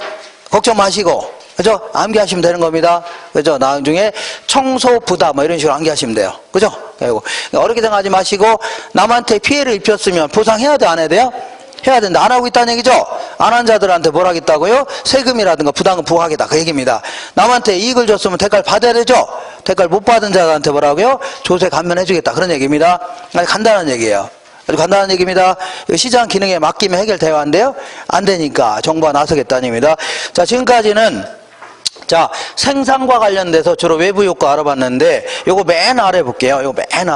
걱정 마시고. 그죠? 암기하시면 되는 겁니다. 그죠? 나중에 청소, 부다, 뭐 이런 식으로 암기하시면 돼요. 그죠? 그리고 어렵게 생각하지 마시고, 남한테 피해를 입혔으면 보상해야 돼, 안 해야 돼요? 해야 된다. 안 하고 있다는 얘기죠? 안 한 자들한테 뭘 하겠다고요? 세금이라든가 부담금 부과하겠다. 그 얘기입니다. 남한테 이익을 줬으면 대가를 받아야 되죠? 대가를 못 받은 자들한테 뭐라고요? 조세 감면해주겠다. 그런 얘기입니다. 아주 간단한 얘기예요. 아주 간단한 얘기입니다. 시장 기능에 맡기면 해결돼야 한대요? 안 되니까 정부가 나서겠다는 얘기입니다. 자, 지금까지는 자, 생산과 관련돼서 주로 외부 효과 알아봤는데, 요거 맨 아래 볼게요. 요거 맨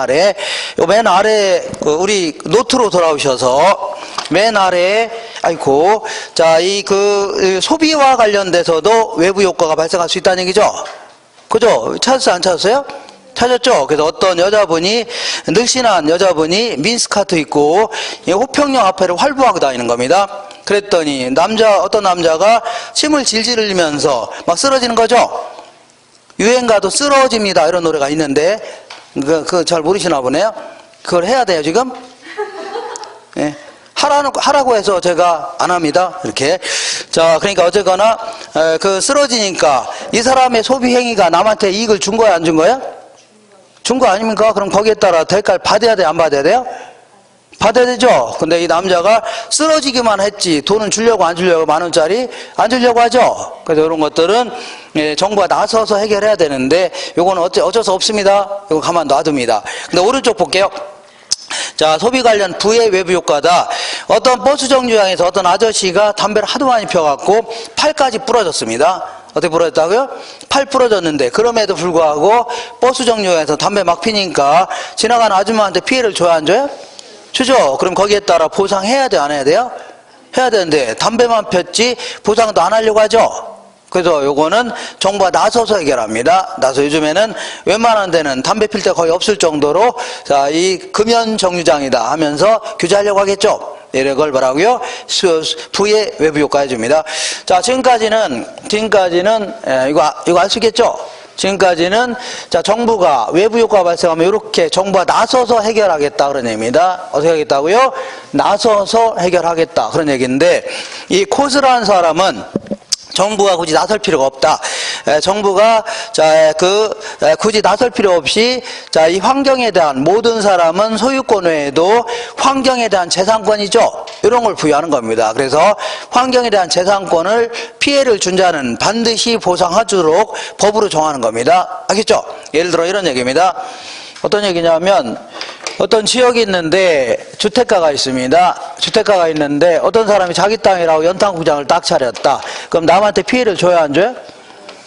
아래, 우리 노트로 돌아오셔서, 맨 아래, 아이고, 자, 소비와 관련돼서도 외부 효과가 발생할 수 있다는 얘기죠? 그죠? 찾았어요? 안 찾았어요? 찾았죠? 그래서 어떤 여자분이, 늘씬한 여자분이 민스카트 입고, 호평역 앞에를 활보하고 다니는 겁니다. 그랬더니 어떤 남자가 침을 질질 흘리면서 막 쓰러지는 거죠. 유행가도 쓰러집니다 이런 노래가 있는데 그거 잘 모르시나 보네요. 그걸 해야 돼요 지금? 예. 하라고 해서 제가 안 합니다. 이렇게. 자, 그러니까 어쨌거나 그 쓰러지니까 이 사람의 소비 행위가 남한테 이익을 준 거야 안 준 거야? 준 거 아닙니까? 그럼 거기에 따라 대가를 받아야 돼요 안 받아야 돼요? 받아야 되죠? 근데 이 남자가 쓰러지기만 했지 돈은 주려고 안 주려고 10,000원짜리 안 주려고 하죠? 그래서 이런 것들은 정부가 나서서 해결해야 되는데 요거는 어쩔 수 없습니다. 이거 가만 놔둡니다. 근데 오른쪽 볼게요. 자, 소비 관련 부의 외부 효과다. 어떤 버스 정류장에서 어떤 아저씨가 담배를 하도 많이 펴갖고 팔까지 부러졌습니다. 어떻게 부러졌다고요? 팔 부러졌는데 그럼에도 불구하고 버스 정류장에서 담배 막 피니까 지나가는 아줌마한테 피해를 줘야 안 줘요? 주죠. 그럼 거기에 따라 보상해야 돼, 안 해야 돼요? 해야 되는데 담배만 폈지 보상도 안 하려고 하죠. 그래서 요거는 정부가 나서서 해결합니다. 요즘에는 웬만한 데는 담배 필 때 거의 없을 정도로 자, 이 금연 정류장이다 하면서 규제하려고 하겠죠. 이걸 뭐라고요? 부의 외부 효과 해줍니다. 자, 지금까지는 이거 아시겠죠? 지금까지는 자, 정부가 외부 효과가 발생하면 이렇게 정부가 나서서 해결하겠다 그런 얘기입니다. 어떻게 하겠다고요? 나서서 해결하겠다 그런 얘기인데 이 코스라는 사람은 정부가 굳이 나설 필요가 없다. 정부가 굳이 나설 필요 없이 이 환경에 대한 모든 사람은 소유권 외에도 환경에 대한 재산권이죠. 이런 걸 부여하는 겁니다. 그래서 환경에 대한 재산권을 피해를 준 자는 반드시 보상하도록 법으로 정하는 겁니다. 알겠죠? 예를 들어 이런 얘기입니다. 어떤 얘기냐면 어떤 지역이 있는데 주택가가 있습니다. 주택가가 있는데 어떤 사람이 자기 땅이라고 연탄공장을 딱 차렸다. 그럼 남한테 피해를 줘야 안 줘요?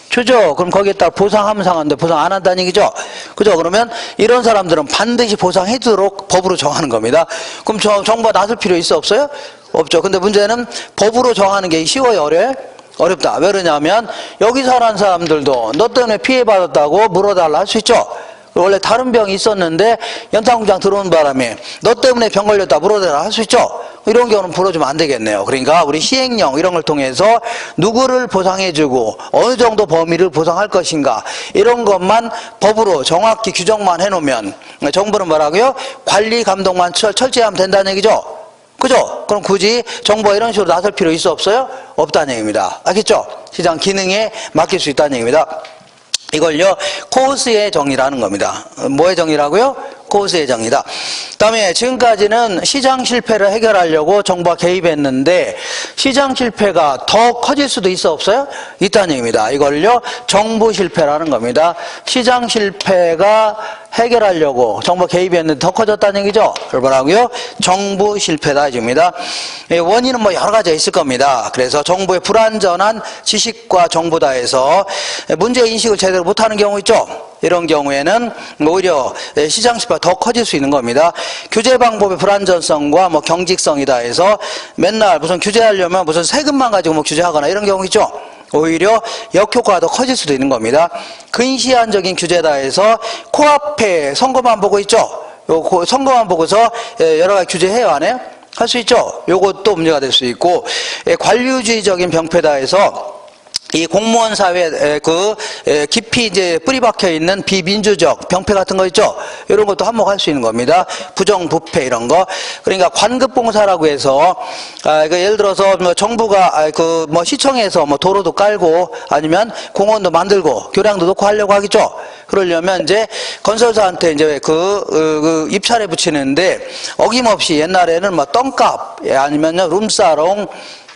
주죠. 그럼 거기에 따라 보상하면 상한데 보상 안 한다는 얘기죠. 그죠? 그러면 이런 사람들은 반드시 보상해 주도록 법으로 정하는 겁니다. 그럼 정부가 나설 필요 있어 없어요? 없죠. 근데 문제는 법으로 정하는 게 쉬워요, 어려워요? 어렵다. 왜 그러냐면 여기 사는 사람들도 너 때문에 피해받았다고 물어달라 할 수 있죠. 원래 다른 병이 있었는데 연탄공장 들어온 바람에 너 때문에 병 걸렸다 물어달라 할 수 있죠. 이런 경우는 불어주면 안 되겠네요. 그러니까 우리 시행령 이런 걸 통해서 누구를 보상해주고 어느 정도 범위를 보상할 것인가 이런 것만 법으로 정확히 규정만 해놓으면 정부는 뭐라고요? 관리 감독만 철저히 하면 된다는 얘기죠. 그죠? 그럼 굳이 정부가 이런 식으로 나설 필요 있어 없어요? 없다는 얘기입니다. 알겠죠? 시장 기능에 맡길 수 있다는 얘기입니다. 이걸요 코스의 정의라는 겁니다. 뭐의 정의라고요? 코스의 정의다. 그다음에 지금까지는 시장 실패를 해결하려고 정부가 개입했는데 시장 실패가 더 커질 수도 있어 없어요? 있다는 얘기입니다. 이걸요 정부 실패라는 겁니다. 시장 실패가 해결하려고 정부가 개입했는데 더 커졌다는 얘기죠. 그걸 뭐라고요? 정부 실패다 이겁니다. 원인은 뭐 여러 가지가 있을 겁니다. 그래서 정부의 불완전한 지식과 정보다 해서 문제 인식을 제대로 못하는 경우 있죠. 이런 경우에는 오히려 시장 실패가 더 커질 수 있는 겁니다. 규제 방법의 불완전성과 뭐 경직성이다 해서 맨날 무슨 규제하려면 무슨 세금만 가지고 뭐 규제하거나 이런 경우 있죠. 오히려 역효과가 더 커질 수도 있는 겁니다. 근시안적인 규제다 해서 코앞에 선거만 보고 있죠. 요 선거만 보고서 여러 가지 규제해요, 안 해요? 할 수 있죠. 요것도 문제가 될 수 있고 관료주의적인 병폐다 해서 이 공무원 사회에 깊이 이제 뿌리 박혀 있는 비민주적 병폐 같은 거 있죠. 이런 것도 한몫할 수 있는 겁니다. 부정부패 이런 거. 그러니까 관급봉사라고 해서 예를 들어서 뭐 정부가 뭐 시청에서 뭐 도로도 깔고 아니면 공원도 만들고 교량도 놓고 하려고 하겠죠. 그러려면 이제 건설사한테 이제 그 입찰에 붙이는데 어김없이 옛날에는 뭐 똥값 아니면요 룸사롱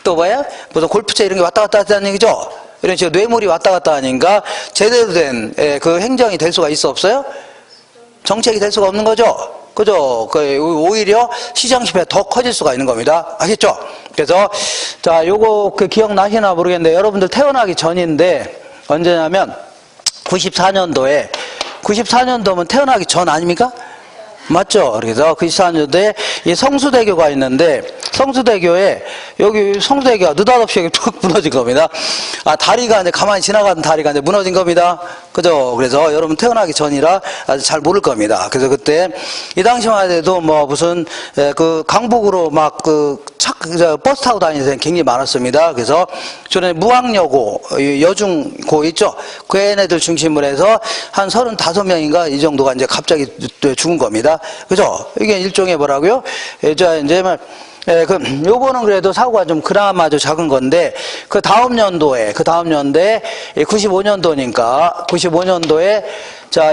또 뭐야 무슨 골프채 이런 게 왔다 갔다 했다는 얘기죠. 이런 식으로 뇌물이 왔다 갔다 하니까 제대로 된 그 행정이 될 수가 있어 없어요? 정책이 될 수가 없는 거죠. 그죠? 오히려 시장 실패가 더 커질 수가 있는 겁니다. 알겠죠? 그래서 자 요거 기억나시나 모르겠는데 여러분들 태어나기 전인데 언제냐면 94년도면 태어나기 전 아닙니까? 맞죠? 그래서 94년도에 이 성수대교가 있는데 성수대교에 여기 성수대교가 느닷없이 여기 툭 무너진 겁니다. 다리가 이제 가만히 지나가던 다리가 이제 무너진 겁니다. 그죠? 그래서 여러분 태어나기 전이라 아주 잘 모를 겁니다. 그래서 그때 이 당시만 해도 뭐 무슨 강북으로 막 버스 타고 다니는 사람이 굉장히 많았습니다. 그래서 전에 무학여고, 여중고 있죠? 그 애네들 중심으로 해서 한 35명인가 이 정도가 이제 갑자기 죽은 겁니다. 그죠? 이게 일종의 뭐라고요? 요거는 그래도 사고가 좀 그나마 좀 작은 건데, 그 다음 연도에 95년도에, 자,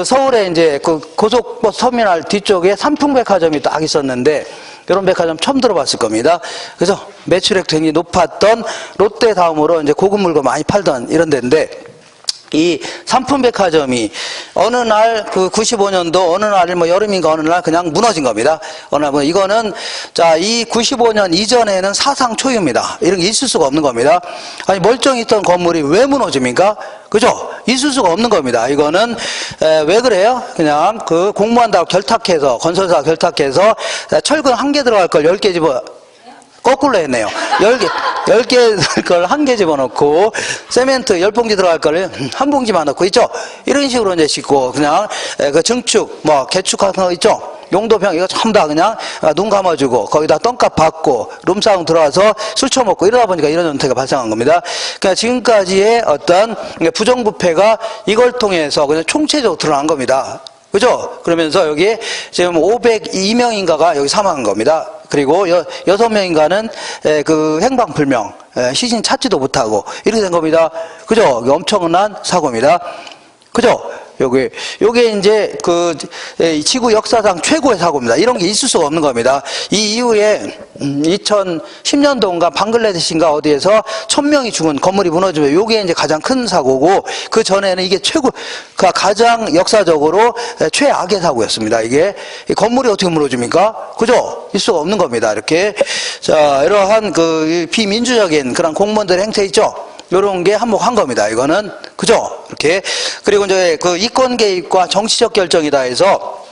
서울에 이제 고속버스 터미널 뒤쪽에 삼풍백화점이 딱 있었는데, 이런 백화점 처음 들어봤을 겁니다. 그래서 매출액 굉장히 높았던 롯데 다음으로 이제 고급 물건 많이 팔던 이런 데인데, 이 삼풍백화점이 어느 날 95년도 어느 날 뭐 여름인가 어느 날 그냥 무너진 겁니다. 어느 날 이거는 자, 이 95년 이전에는 사상 초유입니다. 이런 게 있을 수가 없는 겁니다. 아니 멀쩡히 있던 건물이 왜 무너집니까? 그죠? 있을 수가 없는 겁니다. 이거는 왜 그래요? 그냥 공무원다고 결탁해서 건설사 결탁해서 철근 1개 들어갈 걸 10개 집어 거꾸로 했네요. 10개 걸 1개 집어넣고, 세멘트 10봉지 들어갈 걸 1봉지만 넣고 있죠? 이런 식으로 이제 짓고, 그냥, 증축, 뭐, 개축 같은 거 있죠? 용도병, 이거 전부 다 그냥 눈 감아주고, 거기다 똥값 받고, 룸사롱 들어와서 술 처먹고, 이러다 보니까 이런 형태가 발생한 겁니다. 그러니까 지금까지의 어떤 부정부패가 이걸 통해서 그냥 총체적으로 드러난 겁니다. 그죠? 그러면서 여기에 지금 502명인가가 여기 사망한 겁니다. 그리고 6명인가는 그 행방불명, 시신 찾지도 못하고 이렇게 된 겁니다. 그죠? 엄청난 사고입니다. 그죠? 요게 이제 그 지구 역사상 최고의 사고입니다. 이런 게 있을 수가 없는 겁니다. 이 이후에 2010년도인가 방글라데시인가 어디에서 1000명이 죽은 건물이 무너지면 요게 이제 가장 큰 사고고, 그 전에는 이게 가장 역사적으로 최악의 사고였습니다. 이게 건물이 어떻게 무너집니까? 그죠? 있을 수가 없는 겁니다. 이렇게. 자, 이러한 그 비민주적인 그런 공무원들의 행태 있죠? 요런 게 한몫한 겁니다. 이거는. 그죠? 이렇게. 그리고 이제 그 이권 개입과 정치적 결정이다 해서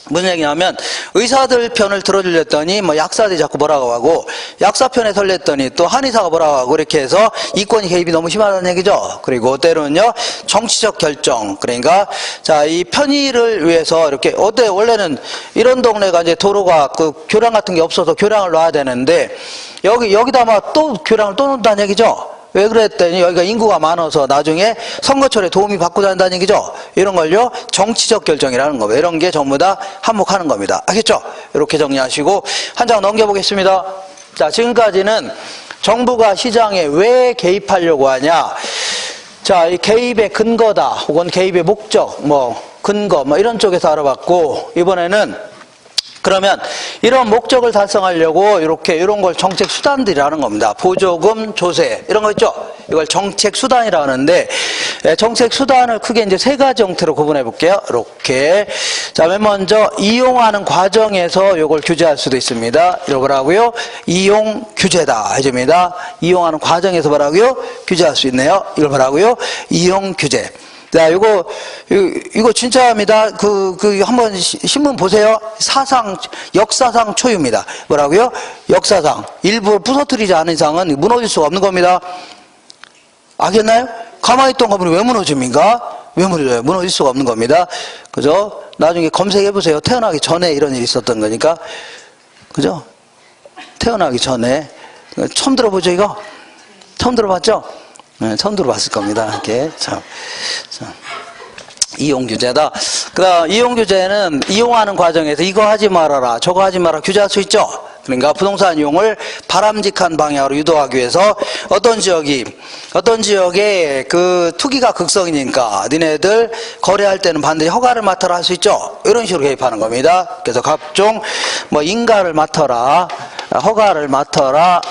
무슨 얘기냐면, 의사들 편을 들어주려 했더니 뭐 약사들이 자꾸 뭐라고 하고, 약사 편에 설렸더니 또 한의사가 뭐라고 하고, 이렇게 해서 이권 개입이 너무 심하다는 얘기죠. 그리고 때로는요, 정치적 결정. 그러니까, 자, 이 편의를 위해서 이렇게, 원래는 이런 동네가 이제 도로가 그 교량 같은 게 없어서 교량을 놔야 되는데, 여기다 막 또 교량을 또 놓는다는 얘기죠. 왜 그랬더니 여기가 인구가 많아서 나중에 선거철에 도움이 받고 다닌다는 얘기죠. 이런 걸요, 정치적 결정이라는 겁니다. 이런 게 전부 다 한몫하는 겁니다. 알겠죠? 이렇게 정리하시고 한 장 넘겨보겠습니다. 자, 지금까지는 정부가 시장에 왜 개입하려고 하냐. 자, 이 개입의 근거다, 혹은 개입의 목적, 근거, 이런 쪽에서 알아봤고, 이번에는 그러면 이런 목적을 달성하려고 이런 걸 정책 수단들이라는 겁니다. 보조금, 조세, 이런 거 있죠? 이걸 정책 수단이라 하는데, 정책 수단을 크게 이제 세 가지 형태로 구분해 볼게요. 이렇게. 자, 맨 먼저 이용하는 과정에서 이걸 규제할 수도 있습니다. 이걸 뭐라고요? 이용 규제다 해줍니다. 이용하는 과정에서 뭐라고요? 규제할 수 있네요. 이걸 뭐라고요? 이용 규제. 자, 이거 진짜입니다. 한번 신문 보세요. 역사상 초유입니다. 뭐라고요? 역사상. 일부 부서뜨리지 않은 이상은 무너질 수가 없는 겁니다. 알겠나요? 가만히 있던 건물이 왜 무너집니까? 왜 무너져요? 무너질 수가 없는 겁니다. 그죠? 나중에 검색해 보세요. 태어나기 전에 이런 일이 있었던 거니까. 그죠? 태어나기 전에. 처음 들어보죠, 이거? 처음 들어봤죠? 네, 처음 들어봤을 겁니다. 이렇게. 자, 이용 규제다. 그다음 이용 규제는 이용하는 과정에서 이거 하지 말아라, 저거 하지 마라 규제할 수 있죠. 그러니까 부동산 이용을 바람직한 방향으로 유도하기 위해서 어떤 지역에 그 투기가 극성이니까 니네들 거래할 때는 반드시 허가를 맡아라 할 수 있죠. 이런 식으로 개입하는 겁니다. 그래서 각종 인가를 맡아라, 허가를 맡아라,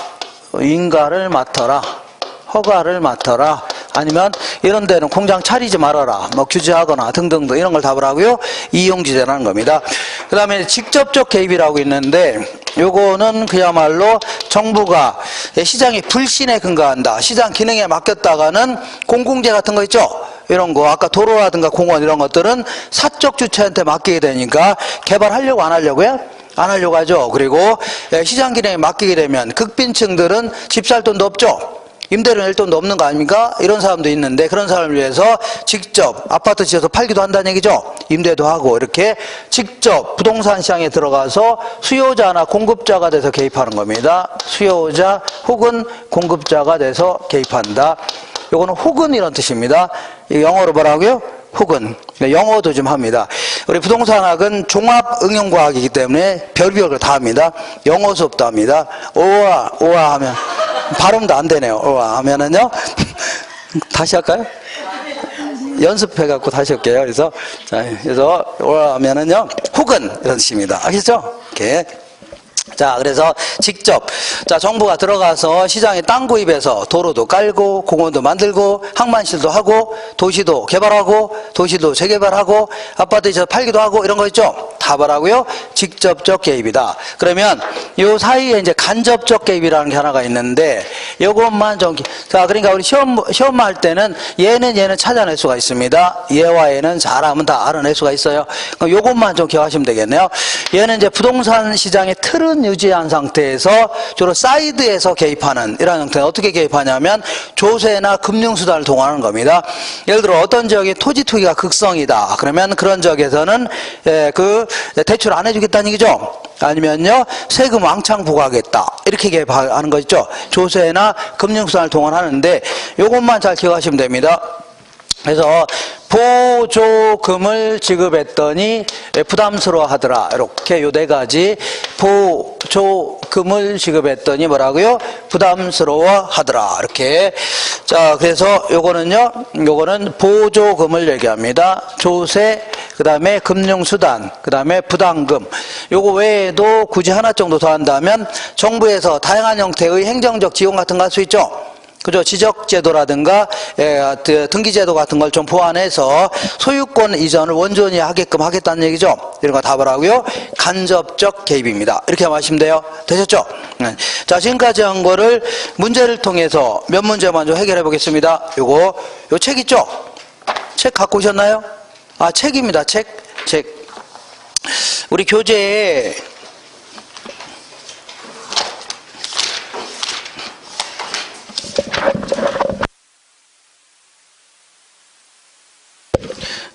허가를 맡아라, 아니면 이런 데는 공장 차리지 말아라, 규제하거나 등등등 이런 걸 답을하고요. 이용 규제라는 겁니다. 그 다음에 직접적 개입이라고 있는데, 요거는 그야말로 정부가 시장의 불신에 근거한다, 시장 기능에 맡겼다가는 공공재 같은 거 있죠? 이런 거, 아까 도로라든가 공원 이런 것들은 사적 주체한테 맡기게 되니까 개발하려고 안 하려고요? 안 하려고 하죠. 그리고 시장 기능에 맡기게 되면 극빈층들은 집 살 돈도 없죠. 임대료 낼 돈도 없는 거 아닙니까? 이런 사람도 있는데, 그런 사람을 위해서 직접 아파트 지어서 팔기도 한다는 얘기죠. 임대도 하고 이렇게 직접 부동산 시장에 들어가서 수요자나 공급자가 돼서 개입하는 겁니다. 수요자 혹은 공급자가 돼서 개입한다. 요거는 혹은 이런 뜻입니다. 영어로 뭐라고요? 혹은. 영어도 좀 합니다. 우리 부동산학은 종합응용과학이기 때문에 별별 걸 다 합니다. 영어 수업도 합니다. 오와 하면 발음도 안 되네요. 오와 하면은요. 다시 할까요? 연습해갖고 다시 할게요. 그래서 오와 하면은요, 혹은 이런 뜻입니다. 알겠죠? 이렇게. 자, 그래서 직접, 자, 정부가 들어가서 시장에 땅 구입해서 도로도 깔고, 공원도 만들고, 항만실도 하고, 도시도 개발하고, 도시도 재개발하고, 아파트 지어서 팔기도 하고, 이런 거 있죠? 다 뭐라고요? 직접적 개입이다. 그러면 요 사이에 이제 간접적 개입이라는 게 하나가 있는데, 요것만 좀, 자, 그러니까 우리 시험 할 때는 얘는 찾아낼 수가 있습니다. 얘와 얘는 잘하면 다 알아낼 수가 있어요. 그럼 요것만 좀 기억하시면 되겠네요. 얘는 이제 부동산 시장의 틀은 유지한 상태에서 주로 사이드에서 개입하는 이런 형태는 어떻게 개입하냐면 조세나 금융수단을 동원하는 겁니다. 예를 들어 어떤 지역에 토지 투기가 극성이다. 그러면 그런 지역에서는 대출 안 해주겠다는 얘기죠. 아니면요, 세금 왕창 부과하겠다. 이렇게 개입하는 거 있죠. 조세나 금융수단을 동원하는데 요것만 잘 기억하시면 됩니다. 그래서 보조금을 지급했더니 부담스러워하더라. 이렇게 요 네 가지 보조금을 지급했더니 뭐라고요? 부담스러워하더라. 이렇게. 자, 그래서 요거는 보조금을 얘기합니다. 조세, 그 다음에 금융수단, 그 다음에 부담금. 요거 외에도 굳이 하나 정도 더 한다면 정부에서 다양한 형태의 행정적 지원 같은 거 할 수 있죠. 그죠? 지적제도라든가, 등기제도 같은 걸 좀 보완해서 소유권 이전을 원전이 하게끔 하겠다는 얘기죠. 이런 거 다 뭐라고요? 간접적 개입입니다. 이렇게 하시면 돼요. 되셨죠? 네. 자, 지금까지 한 거를 문제를 통해서 몇 문제 먼저 해결해 보겠습니다. 요 책 있죠? 책 갖고 오셨나요? 아, 책입니다. 책. 우리 교재에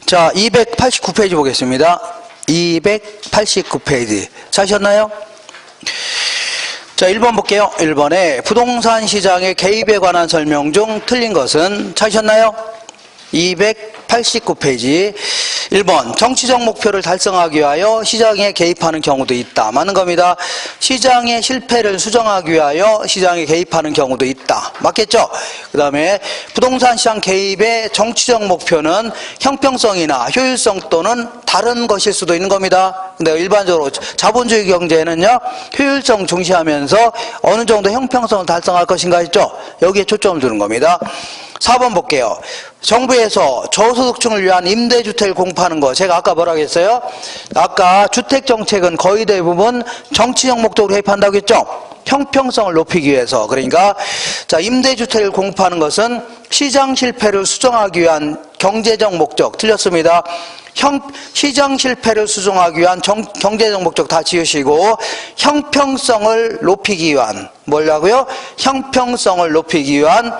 자, 289페이지 보겠습니다. 289페이지. 찾으셨나요? 자, 1번 볼게요. 1번에 부동산 시장의 개입에 관한 설명 중 틀린 것은 찾으셨나요? 289페이지. 1번, 정치적 목표를 달성하기 위하여 시장에 개입하는 경우도 있다. 맞는 겁니다. 시장의 실패를 수정하기 위하여 시장에 개입하는 경우도 있다. 맞겠죠? 그 다음에 부동산 시장 개입의 정치적 목표는 형평성이나 효율성 또는 다른 것일 수도 있는 겁니다. 근데 일반적으로 자본주의 경제는요, 효율성 중시하면서 어느 정도 형평성을 달성할 것인가 했죠? 여기에 초점을 두는 겁니다. 4번 볼게요. 정부에서 저소득층을 위한 임대주택을 공급하는 거. 제가 아까 뭐라고 했어요? 아까 주택정책은 거의 대부분 정치적 목적으로 개입한다고 했죠? 형평성을 높이기 위해서. 그러니까 자, 임대주택을 공급하는 것은 시장 실패를 수정하기 위한 경제적 목적. 틀렸습니다. 시장 실패를 수정하기 위한 경제적 목적 다 지으시고 형평성을 높이기 위한 뭐라고요? 형평성을 높이기 위한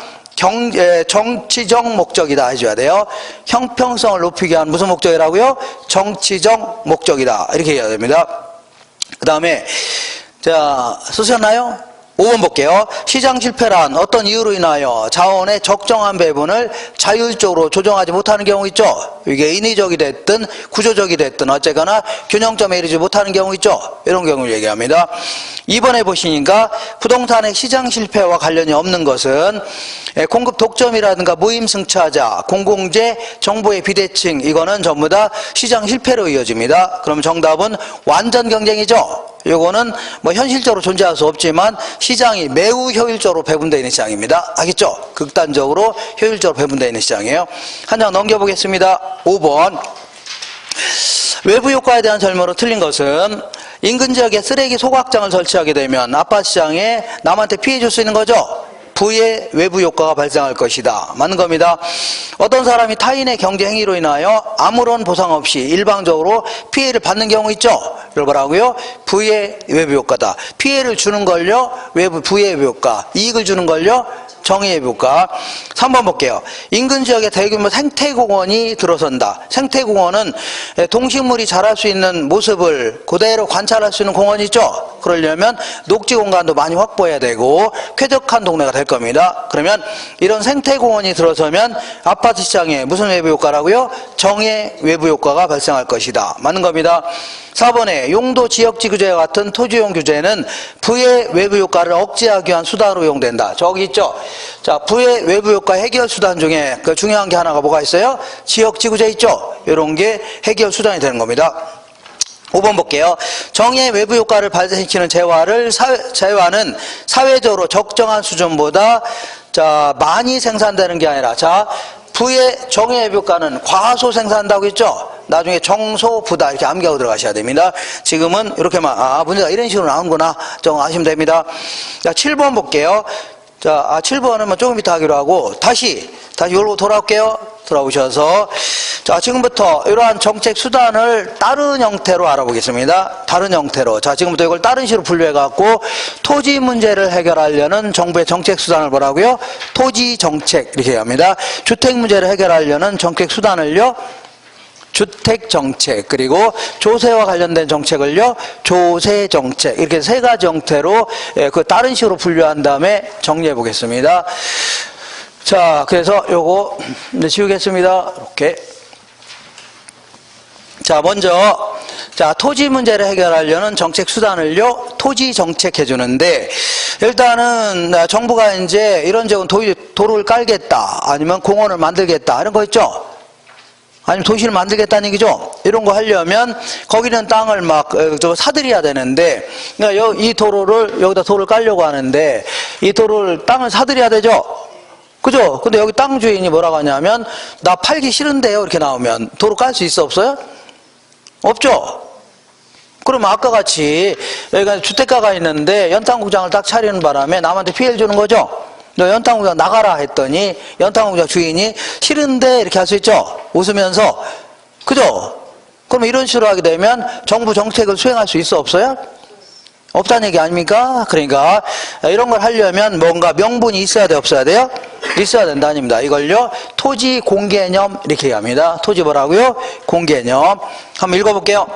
정치적 목적이다 해줘야 돼요. 형평성을 높이기 위한 무슨 목적이라고요? 정치적 목적이다. 이렇게 해야 됩니다. 그 다음에 자, 쓰셨나요? 5번 볼게요. 시장 실패란 어떤 이유로 인하여 자원의 적정한 배분을 자율적으로 조정하지 못하는 경우 있죠. 이게 인위적이 됐든 구조적이 됐든 어쨌거나 균형점에 이르지 못하는 경우 있죠. 이런 경우를 얘기합니다. 2번에 보시니까 부동산의 시장 실패와 관련이 없는 것은 공급 독점이라든가 무임승차자, 공공재, 정보의 비대칭, 이거는 전부 다 시장 실패로 이어집니다. 그럼 정답은 완전 경쟁이죠. 요거는 뭐 현실적으로 존재할 수 없지만 시장이 매우 효율적으로 배분되어 있는 시장입니다. 알겠죠? 극단적으로 효율적으로 배분되어 있는 시장이에요. 한 장 넘겨보겠습니다. 5번. 외부 효과에 대한 설명으로 틀린 것은 인근 지역에 쓰레기 소각장을 설치하게 되면 아파트 시장에 남한테 피해 줄 수 있는 거죠? 부의 외부 효과가 발생할 것이다. 맞는 겁니다. 어떤 사람이 타인의 경제 행위로 인하여 아무런 보상 없이 일방적으로 피해를 받는 경우 있죠. 이걸 뭐라고요? 부의 외부 효과다. 피해를 주는 걸요, 부의 외부 효과. 이익을 주는 걸요, 정의 외부 효과. 3번 볼게요. 인근 지역에 대규모 생태공원이 들어선다. 생태공원은 동식물이 자랄 수 있는 모습을 그대로 관찰할 수 있는 공원이 있죠. 그러려면 녹지 공간도 많이 확보해야 되고 쾌적한 동네가 될 겁니다. 그러면 이런 생태공원이 들어서면 아파트 시장에 무슨 외부 효과라고요? 정의 외부 효과가 발생할 것이다. 맞는 겁니다. 4번에 용도 지역지 규제와 같은 토지용 규제는 부의 외부 효과를 억제하기 위한 수단으로 이용된다. 저기 있죠. 자, 부의 외부 효과 해결 수단 중에 그 중요한 게 하나가 뭐가 있어요? 지역지 규제 있죠. 이런 게 해결 수단이 되는 겁니다. 5번 볼게요. 정의 외부 효과를 발생시키는 재화는 사회적으로 적정한 수준보다 많이 생산되는 게 아니라 부의 정의 외부 효과는 과소 생산한다고 했죠. 나중에 정소부다 이렇게 암기하고 들어가셔야 됩니다. 지금은 이렇게만 문제가 이런 식으로 나오는구나 좀 아시면 됩니다. 자, 7번 볼게요. 자, 7번은 뭐 조금 이따 하기로 하고 다시 여기로 돌아올게요. 돌아오셔서 자, 지금부터 이러한 정책 수단을 다른 형태로 알아보겠습니다. 다른 형태로. 자, 지금부터 이걸 다른 식으로 분류해 갖고 토지 문제를 해결하려는 정부의 정책 수단을 뭐라고요? 토지 정책 이렇게 합니다. 주택 문제를 해결하려는 정책 수단을요, 주택 정책, 그리고 조세와 관련된 정책을요, 조세 정책. 이렇게 세 가지 형태로 그 다른 식으로 분류한 다음에 정리해 보겠습니다. 자, 그래서 요거 이제 지우겠습니다. 이렇게. 자, 먼저, 자, 토지 문제를 해결하려는 정책 수단을요, 토지 정책 해주는데, 일단은 정부가 이제 이런저런 도로를 깔겠다, 아니면 공원을 만들겠다, 이런 거 있죠? 아니면 도시를 만들겠다는 얘기죠? 이런 거 하려면, 거기는 땅을 막, 사들여야 되는데, 그러니까 이 도로를, 여기다 도로를 깔려고 하는데, 이 도로를, 땅을 사들여야 되죠? 그죠? 근데 여기 땅 주인이 뭐라고 하냐면, 나 팔기 싫은데요? 이렇게 나오면, 도로 깔 수 있어, 없어요? 없죠? 그러면 아까 같이 여기가 주택가가 있는데 연탄공장을 딱 차리는 바람에 남한테 피해를 주는 거죠? 너 연탄공장 나가라 했더니 연탄공장 주인이 싫은데 이렇게 할 수 있죠? 웃으면서. 그죠? 그러면 이런 식으로 하게 되면 정부 정책을 수행할 수 있어 없어요? 없다는 얘기 아닙니까? 그러니까 이런 걸 하려면 뭔가 명분이 있어야 돼 없어야 돼요? 있어야 된다 아닙니다. 이걸요 토지 공개념 이렇게 얘기합니다. 토지 뭐라고요? 공개념. 한번 읽어볼게요.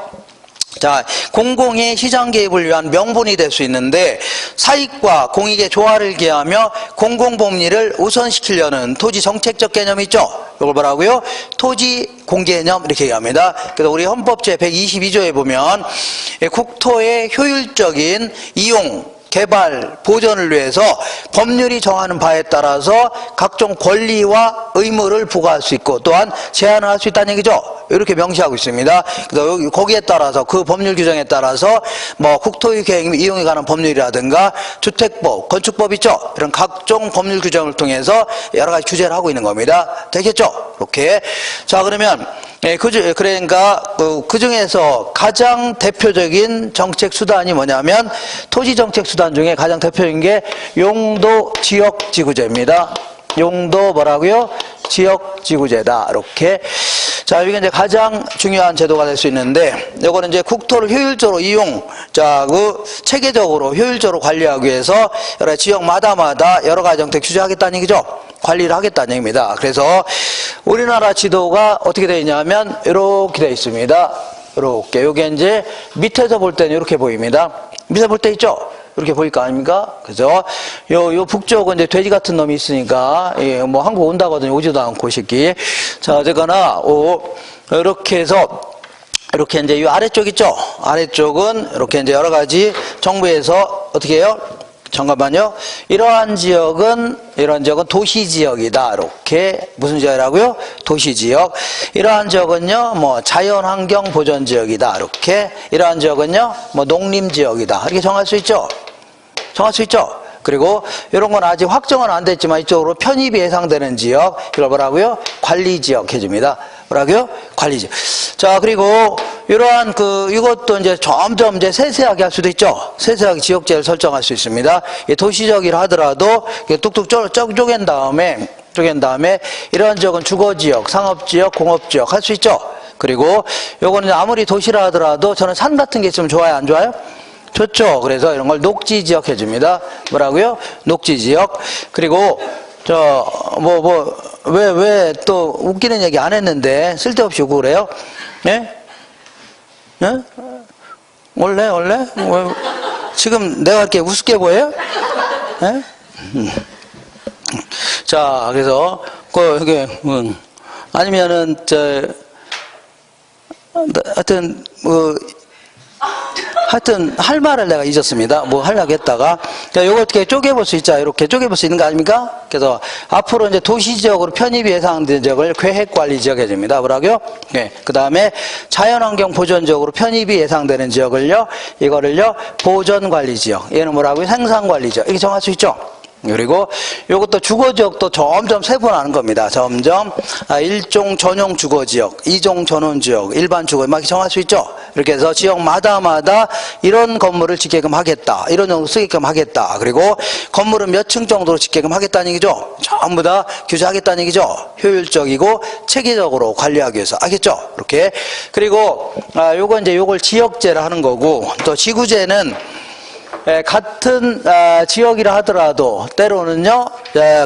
자, 공공의 시장 개입을 위한 명분이 될 수 있는데 사익과 공익의 조화를 기하며 공공복리를 우선시키려는 토지 정책적 개념이 있죠. 이걸 뭐라고요? 토지 공개념 이렇게 얘기합니다. 그래서 우리 헌법 제 122조에 보면 국토의 효율적인 이용 개발, 보전을 위해서 법률이 정하는 바에 따라서 각종 권리와 의무를 부과할 수 있고 또한 제한을 할 수 있다는 얘기죠. 이렇게 명시하고 있습니다. 그래서 거기에 따라서 그 법률 규정에 따라서 뭐 국토의 계획 이용에 관한 법률이라든가 주택법, 건축법 있죠. 이런 각종 법률 규정을 통해서 여러 가지 규제를 하고 있는 겁니다. 되겠죠? 이렇게. 자, 그러면 그러니까 그 중에서 가장 대표적인 정책 수단이 뭐냐면 토지 정책 수단 중에 가장 대표적인 게 용도 지역지구제입니다. 용도 뭐라고요? 지역지구제다. 이렇게. 자, 이게 이제 가장 중요한 제도가 될 수 있는데, 이거는 이제 국토를 효율적으로 이용, 자, 체계적으로 효율적으로 관리하기 위해서 여러 지역마다 여러 가지 정책 규제하겠다는 얘기죠. 관리를 하겠다는 얘기입니다. 그래서 우리나라 지도가 어떻게 되어 있냐면, 이렇게 되어 있습니다. 이렇게. 요게 이제 밑에서 볼 때는 이렇게 보입니다. 밑에 볼 때 있죠? 이렇게 보일 거 아닙니까? 그죠? 요 북쪽은 이제 돼지 같은 놈이 있으니까, 예, 뭐 한국 온다거든요. 오지도 않고, 이 새끼. 자, 어쨌거나, 이렇게 해서, 이렇게 이제 이 아래쪽 있죠? 아래쪽은 이렇게 이제 여러 가지 정부에서 어떻게 해요? 잠깐만요. 이런 지역은 도시지역이다. 이렇게. 무슨 지역이라고요? 도시지역. 이러한 지역은요, 뭐, 자연환경 보전지역이다. 이렇게. 이러한 지역은요, 뭐, 농림지역이다. 이렇게 정할 수 있죠? 정할 수 있죠? 그리고 이런 건 아직 확정은 안 됐지만 이쪽으로 편입이 예상되는 지역, 이걸 뭐라고요? 관리지역 해줍니다. 뭐라고요? 관리지역. 자, 그리고 이러한 이것도 이제 점점 이제 세세하게 할 수도 있죠. 세세하게 지역제를 설정할 수 있습니다. 도시적이라 하더라도 뚝뚝 쪼갠 다음에 이러한 지역은 주거지역, 상업지역, 공업지역 할 수 있죠. 그리고 요거는 아무리 도시라 하더라도 저는 산 같은 게 있으면 좋아요, 안 좋아요? 좋죠. 그래서 이런 걸 녹지지역 해줍니다. 뭐라고요? 녹지지역. 그리고 왜 또 웃기는 얘기 안 했는데 쓸데없이 웃고 그래요? 예? 예? 원래? 지금 내가 이렇게 우습게 보여요? 예? 자, 그래서 이게 아니면은 하여튼 할 말을 내가 잊었습니다. 뭐 하려고 했다가 요거 어떻게 쪼개볼 수 있자. 이렇게 쪼개볼 수 있는 거 아닙니까? 그래서 앞으로 이제 도시지역으로 편입이 예상된 지역을 계획관리지역 해줍니다. 뭐라고요? 네. 그 다음에 자연환경 보전지역으로 편입이 예상되는 지역을요, 이거를요 보전관리지역. 얘는 뭐라고요? 생산관리지역. 이렇게 정할 수 있죠. 그리고 요것도 주거지역도 점점 세분화하는 겁니다. 점점 1종 전용 주거지역, 2종 전원지역, 일반 주거 막 정할 수 있죠. 이렇게 해서 지역마다 이런 건물을 짓게끔 하겠다, 이런 정도 쓰게끔 하겠다. 그리고 건물은 몇 층 정도로 짓게끔 하겠다는 얘기죠. 전부 다 규제하겠다는 얘기죠. 효율적이고 체계적으로 관리하기 위해서. 알겠죠? 이렇게. 그리고 요걸 지역제를 하는 거고, 또 지구제는 같은 지역이라 하더라도 때로는요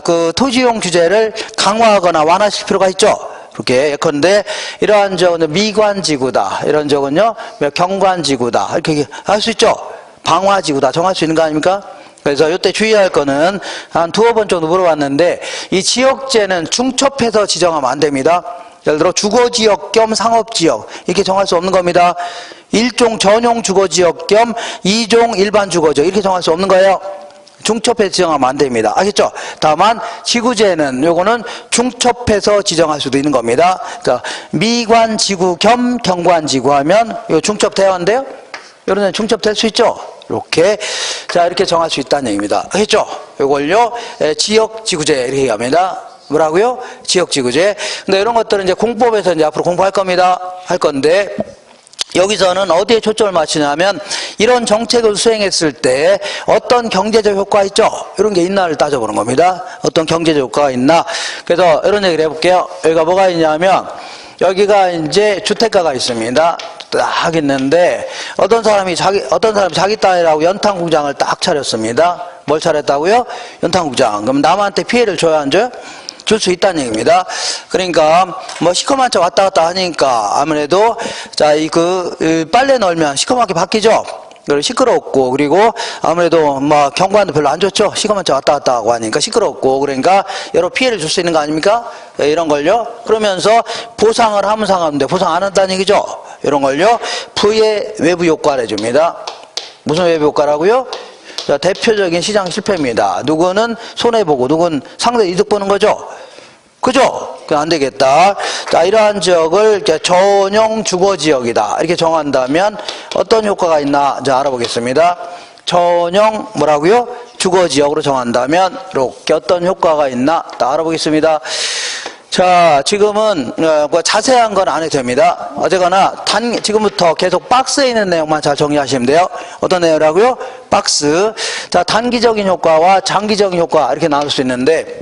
그 토지용 규제를 강화하거나 완화시킬 필요가 있죠. 이렇게 예컨대 이러한 지역은 미관지구다, 이런 지역은요 경관지구다, 이렇게 할 수 있죠. 방화지구다 정할 수 있는 거 아닙니까? 그래서 이때 주의할 거는 한 두어 번 정도 물어봤는데 이 지역제는 중첩해서 지정하면 안 됩니다. 예를 들어 주거지역 겸 상업지역 이렇게 정할 수 없는 겁니다. 1종 전용 주거지역 겸 2종 일반 주거지역 이렇게 정할 수 없는 거예요. 중첩해서 지정하면 안 됩니다. 알겠죠? 다만 지구제는 요거는 중첩해서 지정할 수도 있는 겁니다. 그러니까 미관지구 겸 경관지구 하면 이거 중첩돼야 한대요? 이런 데는 중첩될 수 있죠? 이렇게 자 이렇게 정할 수 있다는 얘기입니다. 알겠죠? 요걸요 지역지구제 이렇게 얘기합니다. 뭐라고요? 지역지구제. 근데 이런 것들은 이제 공법에서 이제 앞으로 공부할 겁니다. 할 건데 여기서는 어디에 초점을 맞추냐면 이런 정책을 수행했을 때 어떤 경제적 효과 있죠? 이런 게 있나를 따져보는 겁니다. 어떤 경제적 효과가 있나? 그래서 이런 얘기를 해볼게요. 여기가 뭐가 있냐면 여기가 이제 주택가가 있습니다. 딱 있는데 어떤 사람이 자기 딸이라고 연탄 공장을 딱 차렸습니다. 뭘 차렸다고요? 연탄 공장. 그럼 남한테 피해를 줘야 안 줘요? 줄 수 있다는 얘기입니다. 그러니까 뭐 시커먼 차 왔다 갔다 하니까 아무래도 자 빨래 널면 시커멓게 바뀌죠. 그리고 시끄럽고 그리고 아무래도 뭐 경관도 별로 안 좋죠. 시커먼 차 왔다 갔다 하고 하니까 시끄럽고 그러니까 여러 피해를 줄 수 있는 거 아닙니까? 네, 이런 걸요. 그러면서 보상을 하면 상관없는데 보상 안 한다는 얘기죠. 이런 걸요. 부의 외부 효과를 해줍니다. 무슨 외부 효과라고요? 자, 대표적인 시장 실패입니다. 누구는 손해보고 누구는 상대 이득 보는 거죠. 그죠? 안 되겠다. 자, 이러한 지역을 전용 주거지역이다. 이렇게 정한다면 어떤 효과가 있나 자, 알아보겠습니다. 전용 뭐라고요? 주거지역으로 정한다면 이렇게 어떤 효과가 있나 다 알아보겠습니다. 자, 지금은 자세한 건 안 해도 됩니다. 어쨌거나 지금부터 계속 박스에 있는 내용만 잘 정리하시면 돼요. 어떤 내용이라고요? 박스. 자, 단기적인 효과와 장기적인 효과 이렇게 나눌 수 있는데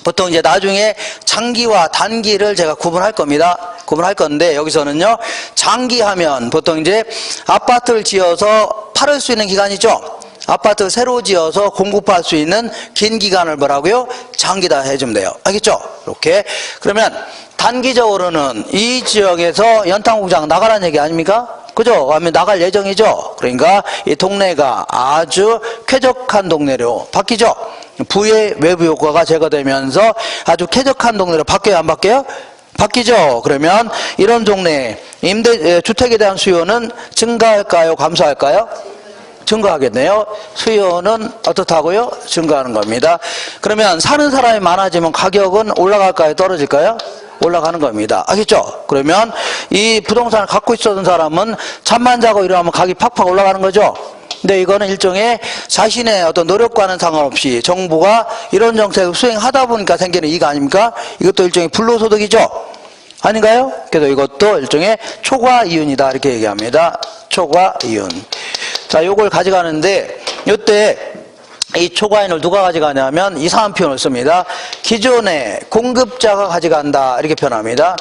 보통 이제 나중에 장기와 단기를 제가 구분할 겁니다. 구분할 건데 여기서는요. 장기하면 보통 이제 아파트를 지어서 팔을 수 있는 기간이죠. 아파트 새로 지어서 공급할 수 있는 긴 기간을 뭐라고요? 장기다 해주면 돼요. 알겠죠? 이렇게. 그러면 단기적으로는 이 지역에서 연탄공장 나가라는 얘기 아닙니까? 그죠? 하면 나갈 예정이죠? 그러니까 이 동네가 아주 쾌적한 동네로 바뀌죠? 부의 외부 효과가 제거되면서 아주 쾌적한 동네로 바뀌어요? 안 바뀌어요? 바뀌죠? 그러면 이런 동네 주택에 대한 수요는 증가할까요? 감소할까요? 증가하겠네요. 수요는 어떻다고요? 증가하는 겁니다. 그러면 사는 사람이 많아지면 가격은 올라갈까요? 떨어질까요? 올라가는 겁니다. 알겠죠? 그러면 이 부동산을 갖고 있었던 사람은 잠만 자고 일어나면 가격이 팍팍 올라가는 거죠. 근데 이거는 일종의 자신의 어떤 노력과는 상관없이 정부가 이런 정책을 수행하다 보니까 생기는 이익 아닙니까? 이것도 일종의 불로소득이죠. 아닌가요? 그래서 이것도 일종의 초과 이윤이다 이렇게 얘기합니다. 초과 이윤. 자, 요걸 가져가는데 이때 이 초과이윤을 누가 가져가냐면 이상한 표현을 씁니다. 기존의 공급자가 가져간다 이렇게 표현합니다.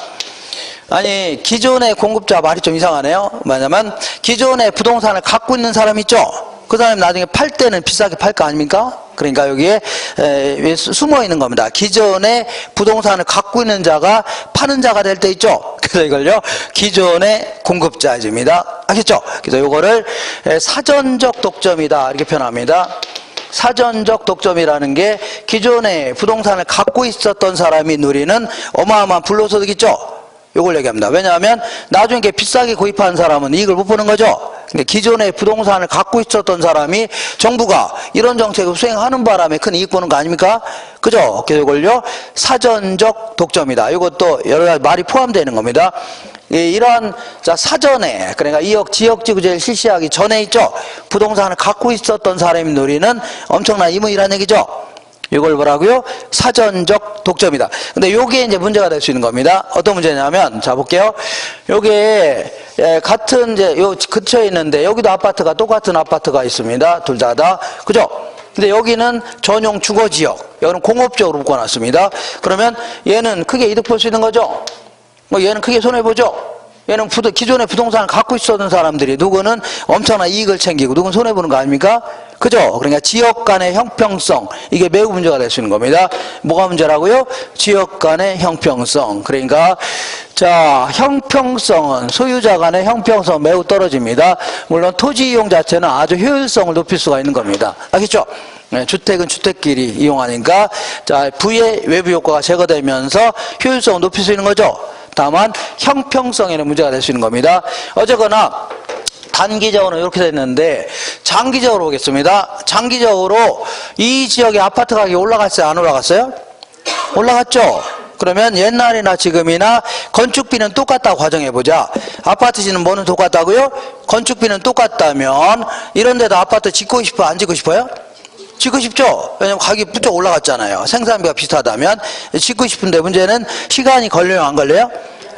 아니 기존의 공급자 말이 좀 이상하네요. 뭐냐면 기존의 부동산을 갖고 있는 사람 있죠. 그 사람이 나중에 팔 때는 비싸게 팔 거 아닙니까? 그러니까 여기에 숨어 있는 겁니다. 기존의 부동산을 갖고 있는 자가 파는 자가 될 때 있죠. 그래서 이걸요 기존의 공급자입니다. 알겠죠? 그래서 이거를 사전적 독점이다 이렇게 표현합니다. 사전적 독점이라는 게 기존의 부동산을 갖고 있었던 사람이 누리는 어마어마한 불로소득 있죠. 이걸 얘기합니다. 왜냐하면 나중에 비싸게 구입한 사람은 이익을 못 보는 거죠. 기존의 부동산을 갖고 있었던 사람이 정부가 이런 정책을 수행하는 바람에 큰 이익 보는 거 아닙니까? 그죠? 그래서 이걸요 사전적 독점이다. 이것도 여러 가지 말이 포함되는 겁니다. 이러한 사전에 그러니까 지역지구제를 실시하기 전에 있죠. 부동산을 갖고 있었던 사람이 누리는 엄청난 이익이라는 얘기죠. 이걸 뭐라고요? 사전적 독점이다. 근데 요게 이제 문제가 될 수 있는 겁니다. 어떤 문제냐면, 자, 볼게요. 요게, 같은 요 근처에 있는데, 여기도 아파트가, 똑같은 아파트가 있습니다. 둘 다. 그죠? 근데 여기는 전용 주거지역, 여기는 공업적으로 묶어놨습니다. 그러면 얘는 크게 이득 볼 수 있는 거죠? 뭐 얘는 크게 손해보죠? 얘는 기존에 부동산을 갖고 있었던 사람들이 누구는 엄청난 이익을 챙기고 누구는 손해보는 거 아닙니까? 그죠? 그러니까 지역 간의 형평성, 이게 매우 문제가 될 수 있는 겁니다. 뭐가 문제라고요? 지역 간의 형평성. 그러니까 자, 형평성은 소유자 간의 형평성 매우 떨어집니다. 물론 토지 이용 자체는 아주 효율성을 높일 수가 있는 겁니다. 알겠죠? 네, 주택은 주택끼리 이용하니까 자, 부의 외부 효과가 제거되면서 효율성을 높일 수 있는 거죠. 다만 형평성에는 문제가 될 수 있는 겁니다. 어쨌거나 단기적으로 이렇게 됐는데 장기적으로 보겠습니다. 장기적으로 이 지역의 아파트 가격이 올라갔어요? 안 올라갔어요? 올라갔죠? 그러면 옛날이나 지금이나 건축비는 똑같다고 가정해보자. 아파트지는 뭐는 똑같다고요? 건축비는 똑같다면 이런 데다 아파트 짓고 싶어? 안 짓고 싶어요? 짓고 싶죠? 왜냐면 가격이 부쩍 올라갔잖아요. 생산비가 비슷하다면 짓고 싶은데 문제는 시간이 걸려요? 안 걸려요?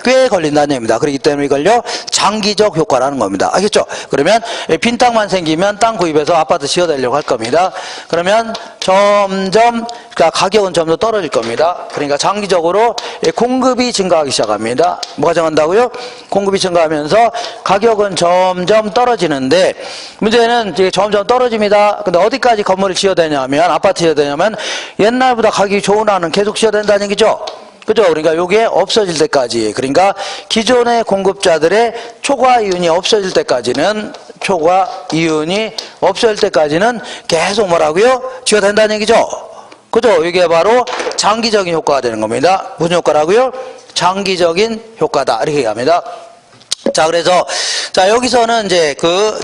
꽤 걸린다는 얘기입니다. 그렇기 때문에 이걸요 장기적 효과라는 겁니다. 알겠죠? 그러면 빈 땅만 생기면 땅 구입해서 아파트 지어내려고 할 겁니다. 그러면 점점 가격은 점점 떨어질 겁니다. 그러니까 장기적으로 공급이 증가하기 시작합니다. 뭐가 증가한다고요? 공급이 증가하면서 가격은 점점 떨어지는데 문제는 이제 점점 떨어집니다. 근데 어디까지 건물을 지어야 되냐면 아파트 지어야 되냐면 옛날보다 가격이 좋은 안은 계속 지어야 된다는 얘기죠. 그죠? 그러니까 요게 없어질 때까지, 그러니까 기존의 공급자들의 초과 이윤이 없어질 때까지는, 계속 뭐라고요? 지어야 된다는 얘기죠? 그죠? 이게 바로 장기적인 효과가 되는 겁니다. 무슨 효과라고요? 장기적인 효과다. 이렇게 얘기합니다. 자, 그래서, 자, 여기서는 이제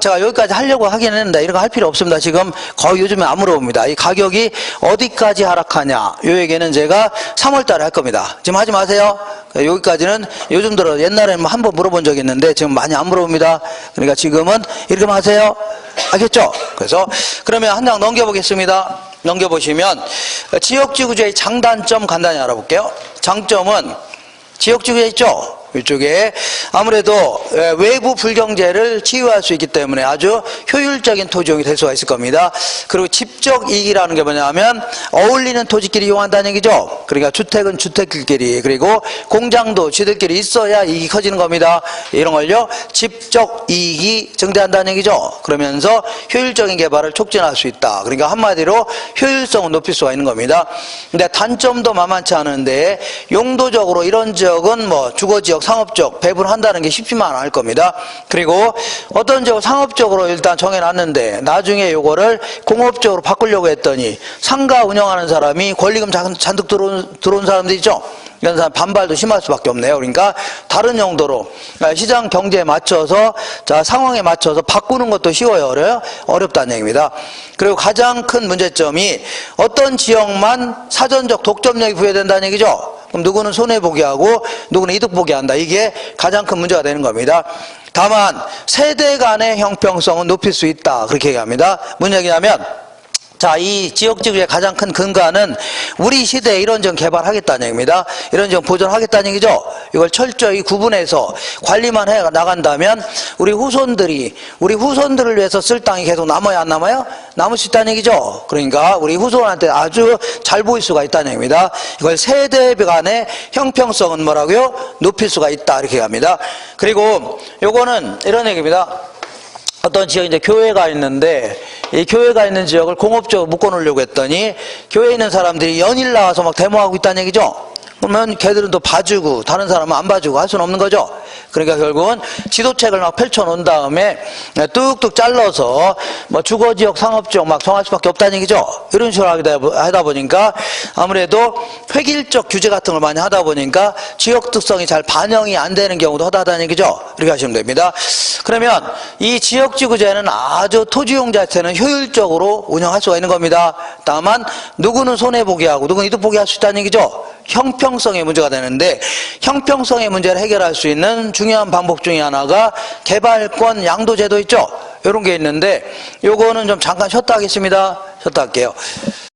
제가 여기까지 하려고 하긴 했는데, 이런 거 할 필요 없습니다. 지금 거의 요즘에 안 물어봅니다. 이 가격이 어디까지 하락하냐. 요 얘기는 제가 3월 달에 할 겁니다. 지금 하지 마세요. 여기까지는 요즘 들어 옛날에는 한 번 물어본 적이 있는데, 지금 많이 안 물어봅니다. 그러니까 지금은 이렇게만 하세요. 알겠죠? 그래서, 그러면 한 장 넘겨보겠습니다. 넘겨보시면, 지역지구제의 장단점 간단히 알아볼게요. 장점은, 지역지구제 있죠? 이쪽에 아무래도 외부 불경제를 치유할 수 있기 때문에 아주 효율적인 토지용이 될 수가 있을 겁니다. 그리고 집적 이익이라는 게 뭐냐면 어울리는 토지끼리 이용한다는 얘기죠. 그러니까 주택은 주택끼리, 그리고 공장도 지들끼리 있어야 이익이 커지는 겁니다. 이런 걸요 집적 이익이 증대한다는 얘기죠. 그러면서 효율적인 개발을 촉진할 수 있다. 그러니까 한마디로 효율성을 높일 수가 있는 겁니다. 근데 단점도 만만치 않은데 용도적으로 이런 지역은 뭐 주거지역 상업적 배분한다는 게 쉽지만 않을 겁니다. 그리고 어떤 지역 상업적으로 일단 정해놨는데 나중에 요거를 공업적으로 바꾸려고 했더니 상가 운영하는 사람이 권리금 잔뜩 들어온 사람들이죠. 이런 사람 반발도 심할 수밖에 없네요. 그러니까 다른 용도로 시장 경제에 맞춰서 자 상황에 맞춰서 바꾸는 것도 쉬워요? 어려요? 어렵다는 얘기입니다. 그리고 가장 큰 문제점이 어떤 지역만 사전적 독점력이 부여된다는 얘기죠. 그럼 누구는 손해보게 하고 누구는 이득보게 한다. 이게 가장 큰 문제가 되는 겁니다. 다만 세대 간의 형평성은 높일 수 있다. 그렇게 얘기합니다. 무슨 얘기냐면 자, 이 지역지구의 가장 큰 근간은 우리 시대에 이런 점 개발하겠다는 얘기입니다. 이런 점 보존하겠다는 얘기죠. 이걸 철저히 구분해서 관리만 해 나간다면 우리 후손들을 위해서 쓸 땅이 계속 남아야 안 남아요? 남을 수 있다는 얘기죠. 그러니까 우리 후손한테 아주 잘 보일 수가 있다는 얘기입니다. 이걸 세대 간의 형평성은 뭐라고요? 높일 수가 있다. 이렇게 합니다. 그리고 요거는 이런 얘기입니다. 어떤 지역에 이제 교회가 있는데 이 교회가 있는 지역을 공업적으로 묶어놓으려고 했더니 교회에 있는 사람들이 연일 나와서 막 데모하고 있다는 얘기죠. 그러면 걔들은 또 봐주고 다른 사람은 안 봐주고 할 수는 없는 거죠. 그러니까 결국은 지도책을 막 펼쳐놓은 다음에 뚝뚝 잘라서 뭐 주거지역, 상업지역 막 정할 수밖에 없다는 얘기죠. 이런 식으로 하다 보니까 아무래도 획일적 규제 같은 걸 많이 하다 보니까 지역 특성이 잘 반영이 안 되는 경우도 허다하다는 얘기죠. 이렇게 하시면 됩니다. 그러면 이 지역지구제는 아주 토지용 자체는 효율적으로 운영할 수가 있는 겁니다. 다만 누구는 손해보게 하고 누구는 이득보게 할 수 있다는 얘기죠. 형평성의 문제가 되는데 형평성의 문제를 해결할 수 있는 중요한 방법 중에 하나가 개발권 양도제도 있죠. 이런 게 있는데 요거는 좀 잠깐 쉬었다 하겠습니다. 쉬었다 할게요.